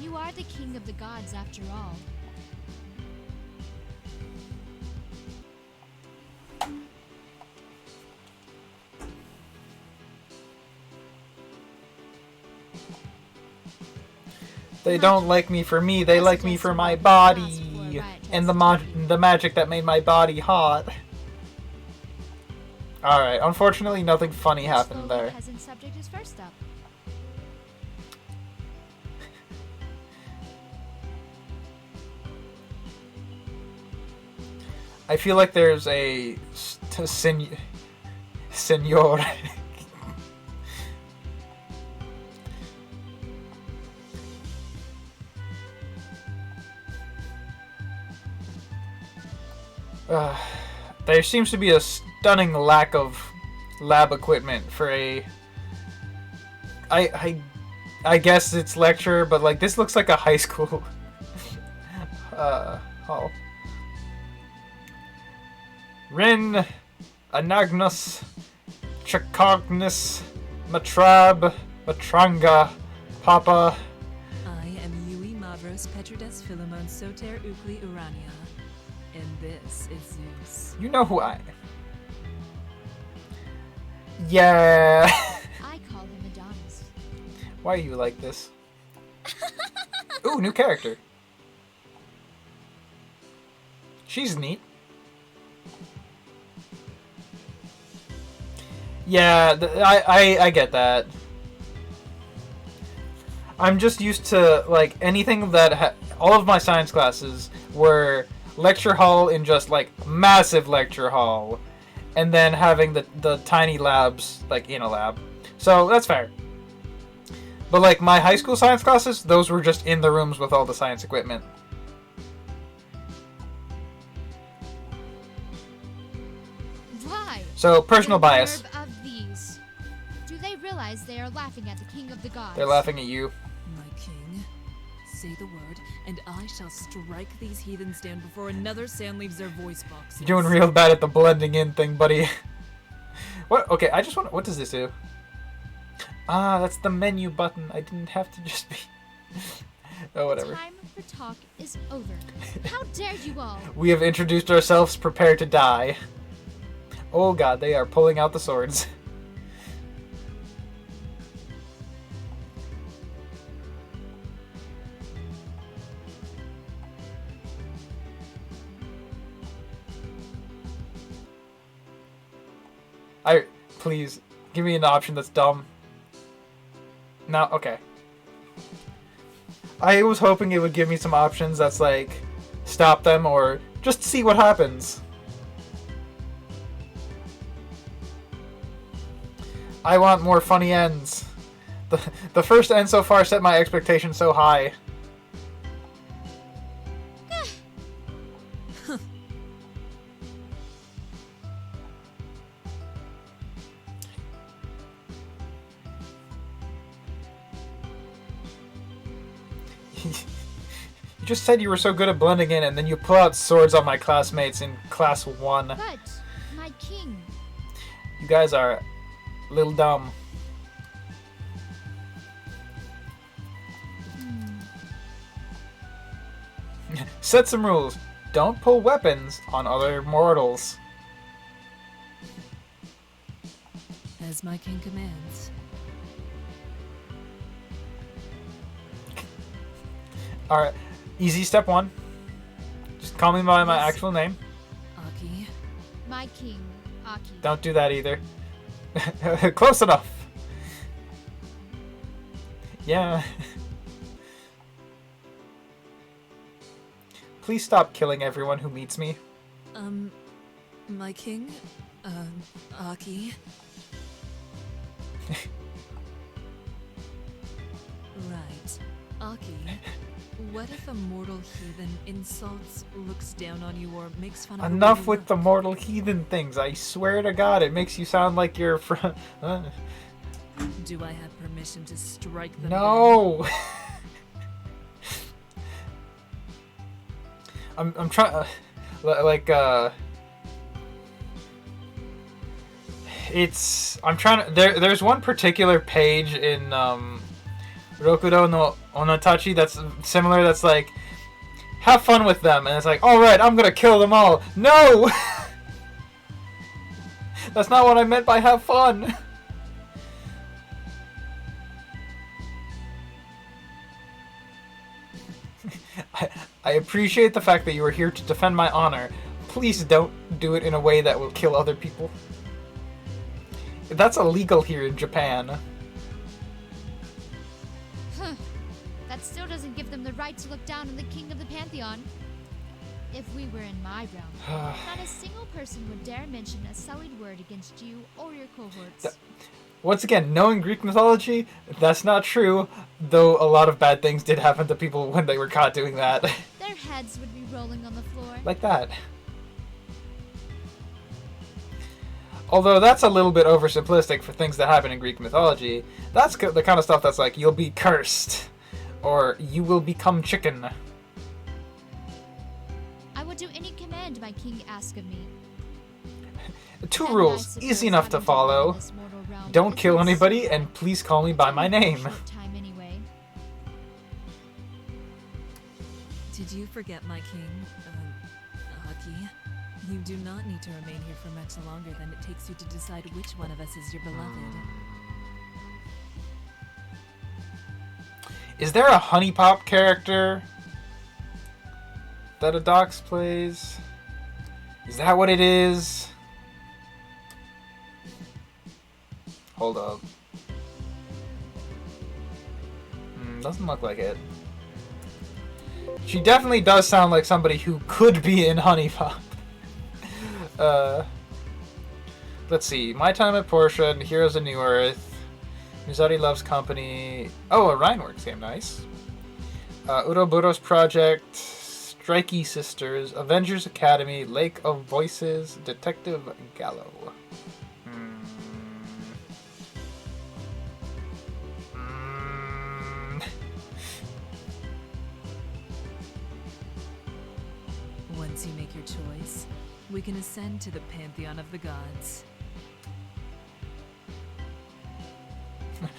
You are the king of the gods after all. They don't like me for me, they like me for my body. And the magic that made my body hot. Alright, unfortunately nothing funny happened there. Peasant subject is first up. I feel like there's a senor. There seems to be a stunning lack of lab equipment for a. I guess it's lecture, but like this looks like a high school. Hall. Rin, Anagnos, Chakognis, Matrab, Matranga, Papa. I am Yui Mavros Petrides Philemon Soter Ukli Urania. And this is Zeus. You know who I. Yeah. I call him Adonis. Why are you like this? Ooh, new character. She's neat. Yeah, I get that. I'm just used to like anything that all of my science classes were lecture hall in just like massive lecture hall, and then having the tiny labs like in a lab. So that's fair. But like my high school science classes, those were just in the rooms with all the science equipment. Why? So personal The bias. nerve of these. Do they realize they are laughing at the king of the gods? They're laughing at you. My king, say the word, and I shall strike these heathens down before another sand leaves their voice boxes. You're doing real bad at the blending in thing, buddy. What? Okay, I just want. What does this do? Ah, that's the menu button. I didn't have to just be. Oh, whatever. Time for talk is over. How dare you all? We have introduced ourselves. Prepare to die. Oh god, they are pulling out the swords. Please, give me an option that's dumb. No, okay. I was hoping it would give me some options that's like, stop them or just see what happens. I want more funny ends. The first end so far set my expectations so high. You just said you were so good at blending in, and then you pull out swords on my classmates in class 1. But, my king. You guys are a little dumb. Set some rules. Don't pull weapons on other mortals. As my king commands. Alright, easy step 1. Just call me by my Yes. actual name. Aki, My king, Aki. Don't do that either. Close enough. Yeah. Please stop killing everyone who meets me. my king, Aki. Right. Aki, what if a mortal heathen insults, looks down on you, or makes fun of the way Enough you with look? the mortal heathen things. I swear to God, it makes you sound like you're from. Do I have permission to strike them down? No. I'm trying. Like I'm trying to. There's one particular page in Rokudo no Onotachi that's similar. That's like, have fun with them, and it's like, all right, I'm gonna kill them all. No, that's not what I meant by have fun. I appreciate the fact that you are here to defend my honor. Please don't do it in a way that will kill other people. That's illegal here in Japan. Huh. That still doesn't give them the right to look down on the king of the Pantheon. If we were in my realm, not a single person would dare mention a sullied word against you or your cohorts. Once again, knowing Greek mythology, that's not true, though a lot of bad things did happen to people when they were caught doing that. Their heads would be rolling on the floor. Like that. Although that's a little bit oversimplistic for things that happen in Greek mythology. That's the kind of stuff that's like, you'll be cursed, or you will become chicken. I will do any command my king asks of me. Two And rules, I easy suppose enough to having follow. live in this mortal realm Don't is kill not anybody, simple. and please call me by my name. Short time anyway. Did you forget my king, Aki? You do not need to remain here for much longer than it takes you to decide which one of us is your beloved. Is there a Honey Pop character that Adox plays? Is that what it is? Hold up. Doesn't look like it. She definitely does sound like somebody who could be in Honey Pop. Let's see. My Time at Portia and Heroes of New Earth. Mizari Loves Company. Oh, a Rhineworks game. Nice. Uroboros Project. Strikey Sisters. Avengers Academy. Lake of Voices. Detective Gallo. Once you make your choice, we can ascend to the pantheon of the gods.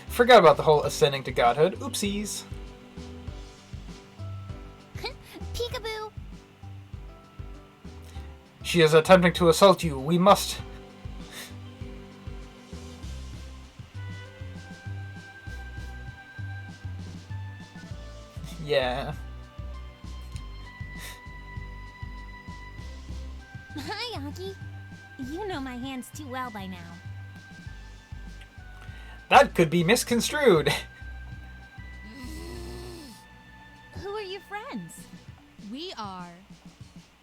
Forgot about the whole ascending to godhood. Oopsies. Peekaboo! She is attempting to assault you. We must... Yeah. Hi, Aki. You know my hands too well by now. That could be misconstrued. Who are your friends? We are.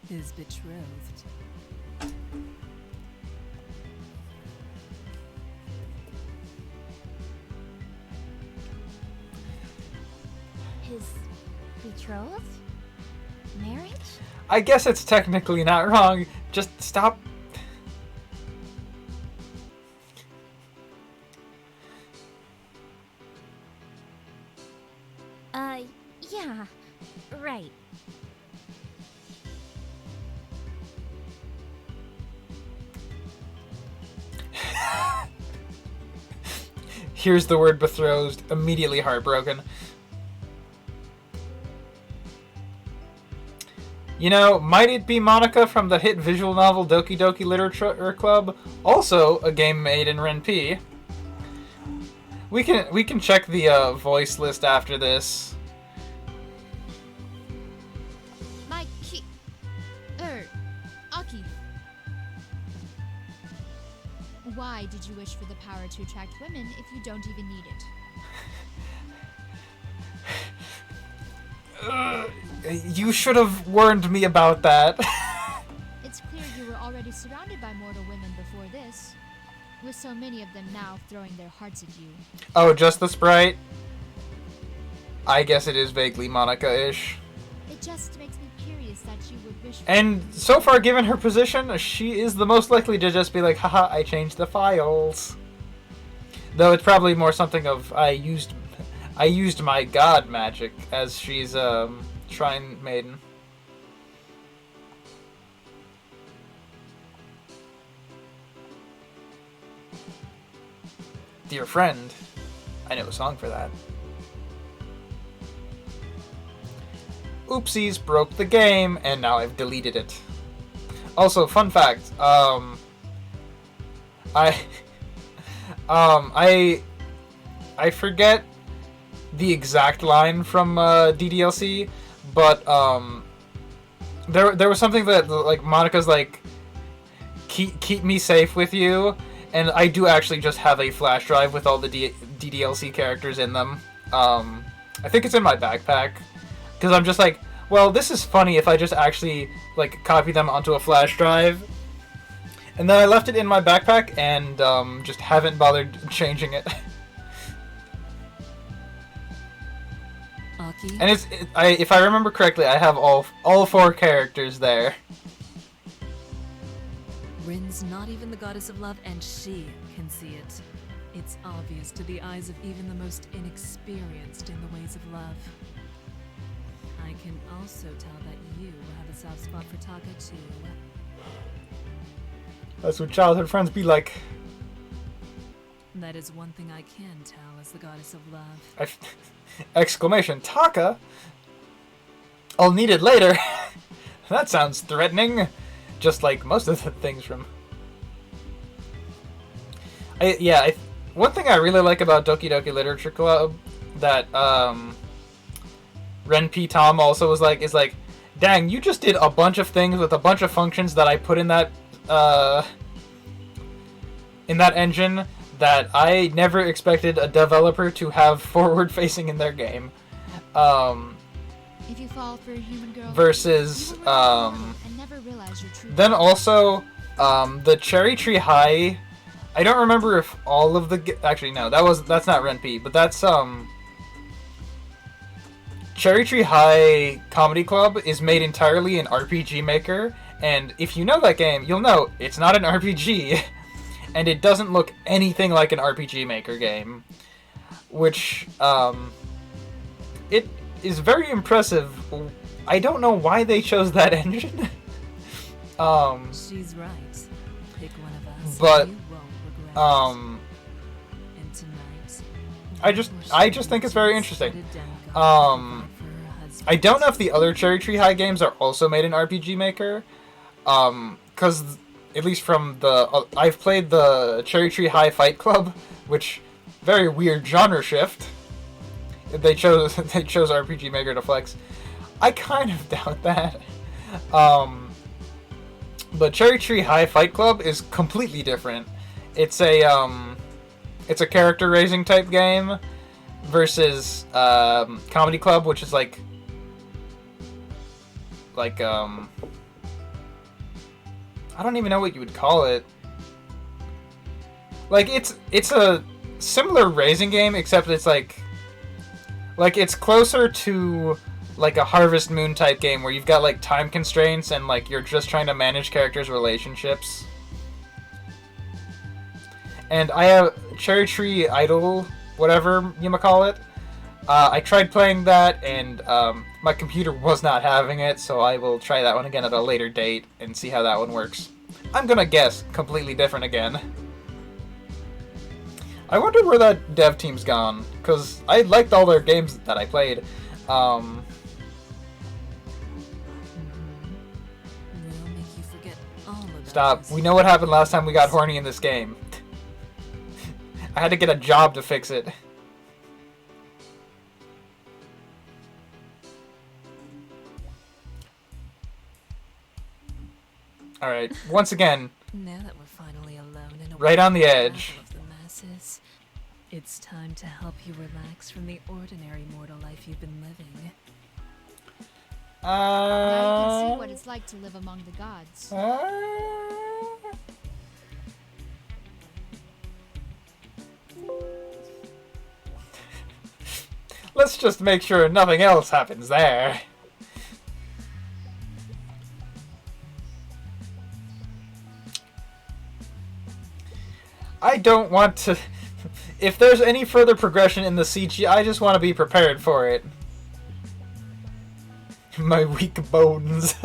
His betrothed. His betrothed? Marriage? I guess it's technically not wrong. Just stop. Yeah. Right. Here's the word betrothed. Immediately heartbroken. You know, might it be Monica from the hit visual novel Doki Doki Literature Club? Also a game made in Ren'Py. We can check the voice list after this. Aki. Why did you wish for the power to attract women if you don't even need it? You should have warned me about that. It's clear you were already surrounded by mortal women before this, with so many of them now throwing their hearts at you. Oh, just the sprite? I guess it is vaguely Monica-ish. It just makes me curious that you would wish for... And so far, given her position, she is the most likely to just be like, haha, I changed the files. Though it's probably more something of, I used my god magic, as she's Shrine Maiden. Dear friend. I know a song for that. Oopsies, broke the game, and now I've deleted it. Also, fun fact, I forget the exact line from DDLC, but there was something that like Monica's like, keep me safe with you, and I do actually just have a flash drive with all the DDLC characters in them. I think it's in my backpack, because I'm just like, well, this is funny if I just actually like copy them onto a flash drive. And then I left it in my backpack and just haven't bothered changing it. Aki, And if I remember correctly, I have all 4 characters there. Rin's not even the goddess of love, and she can see it. It's obvious to the eyes of even the most inexperienced in the ways of love. I can also tell that you have a soft spot for Taka too. That's what childhood friends be like. That is one thing I can tell as the goddess of love. Exclamation, Taka? I'll need it later. That sounds threatening. Just like most of the things from... one thing I really like about Doki Doki Literature Club that Ren P. Tom also was like, is like, dang, you just did a bunch of things with a bunch of functions that I put in that engine that I never expected a developer to have forward-facing in their game. If you fall for a human girl, Versus, you will run away and never realize your true then also, the Cherry Tree High, I don't remember if all of the... Actually, no, that's not Ren P, but that's, Cherry Tree High Comedy Club is made entirely in RPG Maker, and if you know that game, you'll know it's not an RPG, and it doesn't look anything like an RPG Maker game, which, it is very impressive. I don't know why they chose that engine. She's right. Pick one of us. But, and you won't regret it. And tonight, I just think it's very interesting. I don't know if the other Cherry Tree High games are also made in RPG Maker, because at least from the I've played the Cherry Tree High Fight Club, which very weird genre shift. They chose RPG Maker to flex. I kind of doubt that. But Cherry Tree High Fight Club is completely different. It's a character raising type game versus Comedy Club, which is like I don't even know what you would call it. Like it's a similar raising game, except it's like it's closer to like a Harvest Moon type game where you've got like time constraints and like you're just trying to manage characters' relationships. And I have Cherry Tree Idol, whatever you might call it. I tried playing that, and my computer was not having it, so I will try that one again at a later date and see how that one works. I'm gonna guess completely different again. I wonder where that dev team's gone, because I liked all their games that I played. We'll make you forget all about Stop. this. We know what happened last time we got horny in this game. I had to get a job to fix it. Alright, once again, Now that we're finally alone in a right on the wide edge. battle of the masses, it's time to help you relax from the ordinary mortal life you've been living. Now you can see what it's like to live among the gods. Let's just make sure nothing else happens there. I don't want to... If there's any further progression in the CG, I just want to be prepared for it. My weak bones.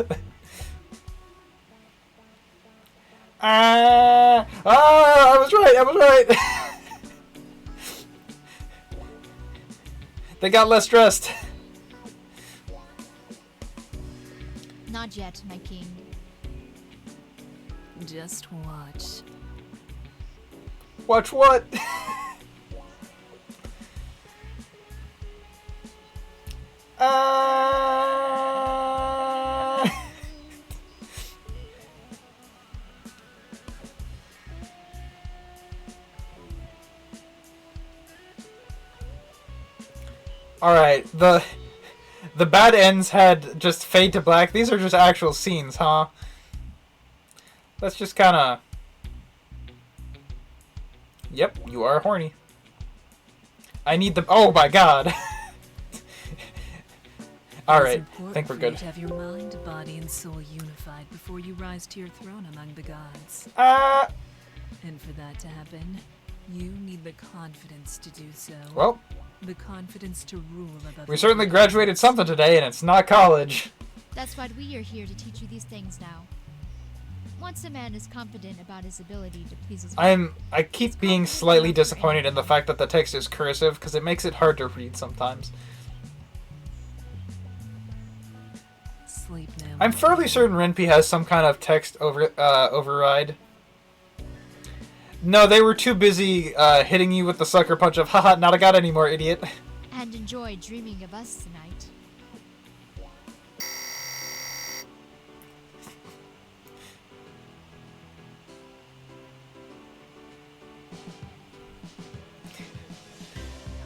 I was right! They got less dressed. Not yet, my king. Just watch. Watch what? Alright, the bad ends had just fade to black. These are just actual scenes, huh? Let's just kinda... Yep, you are horny. I need the... Oh my god! Alright, I think we're good. To have your mind, body, and soul unified before you rise to your throne among the gods. And for that to happen, you need the confidence to do so. well, The confidence to rule above. we certainly graduated something today, and it's not college. That's why we are here to teach you these things now. Once a man is confident about his ability to please his I keep being slightly disappointed in the fact that the text is cursive, because it makes it hard to read sometimes. Sleep now. I'm fairly certain Renpy has some kind of text override. No, they were too busy hitting you with the sucker punch of, haha, not a god anymore, idiot. and enjoy dreaming of us tonight.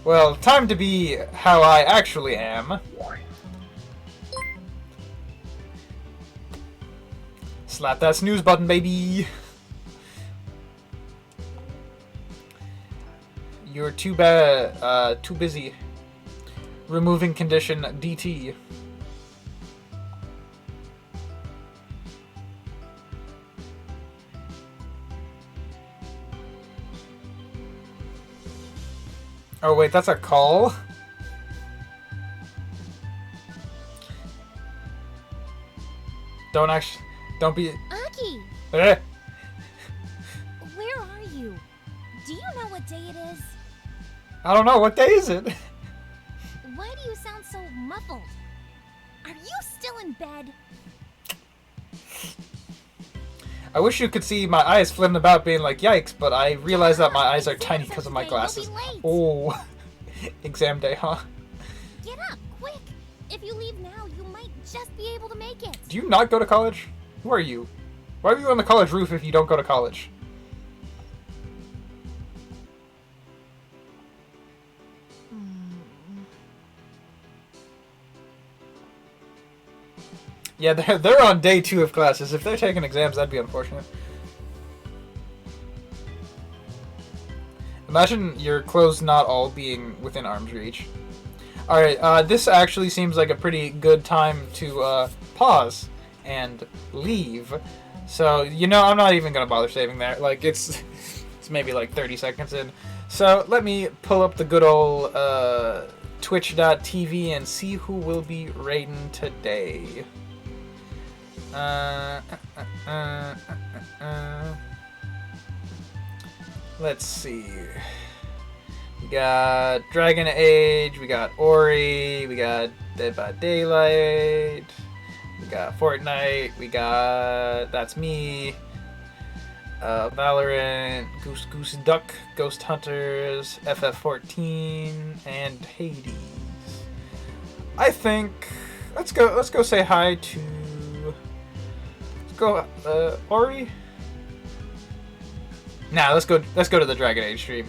Well, time to be how I actually am. Slap that snooze button, baby. You're too too busy removing condition DT. Oh wait, that's a call? Don't be... Aki! Eh. Where are you? Do you know what day it is? I don't know, what day is it? Why do you sound so muffled? Are you still in bed? I wish you could see my eyes flitting about being like, yikes, but I realize that my eyes are tiny because of my glasses. Oh, exam day, huh? Get up, quick! If you leave now, you might just be able to make it. Do you not go to college? Who are you? Why are you on the college roof if you don't go to college? Yeah, they're on day 2 of classes. If they're taking exams, that'd be unfortunate. Imagine your clothes not all being within arm's reach. Alright, this actually seems like a pretty good time to pause and leave. So, you know, I'm not even gonna bother saving there. Like, it's maybe like 30 seconds in. So, let me pull up the good old twitch.tv and see who will be raiding today. Let's see. We got Dragon Age, we got Ori, we got Dead by Daylight, we got Fortnite, we got That's Me, Valorant, Goose Duck, Ghost Hunters, FF14, and Hades. I think let's go say hi to Ori? Nah, let's go to the Dragon Age stream.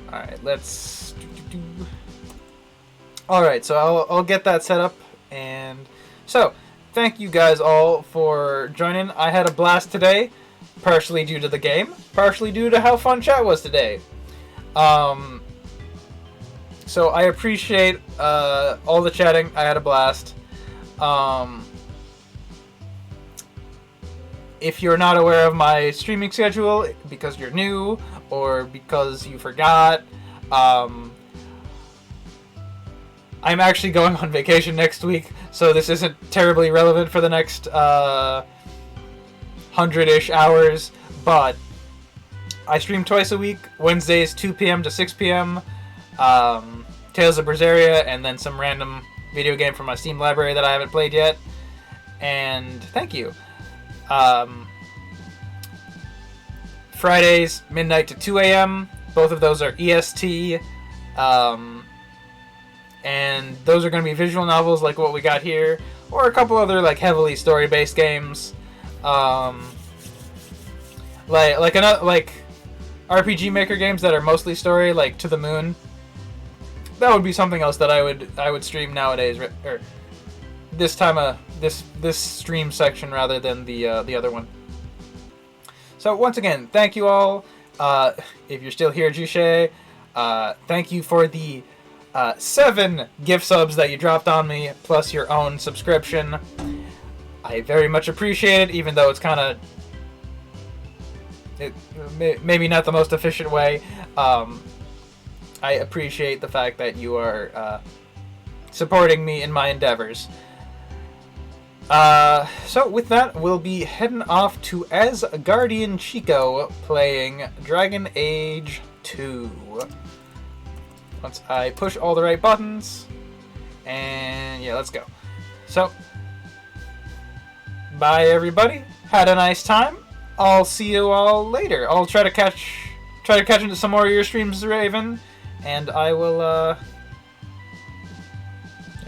Alright, let's Alright, so I'll get that set up, and so thank you guys all for joining. I had a blast today, partially due to the game, partially due to how fun chat was today. So I appreciate all the chatting. I had a blast. If you're not aware of my streaming schedule because you're new or because you forgot, I'm actually going on vacation next week, so this isn't terribly relevant for the next 100-ish hours, but I stream twice a week. Wednesdays 2 p.m. to 6 p.m. Tales of Berseria, and then some random video game from my Steam library that I haven't played yet. And thank you. Fridays, midnight to 2 a.m. Both of those are EST. And those are going to be visual novels like what we got here, or a couple other like heavily story-based games. Like RPG Maker games that are mostly story, like To the Moon. That would be something else that I would stream nowadays, or this time this stream section rather than the other one. So once again, thank you all. If you're still here, Juche, thank you for the 7 gift subs that you dropped on me, plus your own subscription. I very much appreciate it, even though it's kind of maybe not the most efficient way. I appreciate the fact that you are supporting me in my endeavors. So with that, we'll be heading off to Asgardian Chico playing Dragon Age 2. Once I push all the right buttons, and yeah, let's go. So, bye everybody. Had a nice time. I'll see you all later. I'll try to catch into some more of your streams, Raven, and I will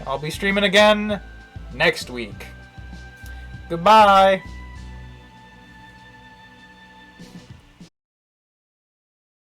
I'll be streaming again next week. Goodbye.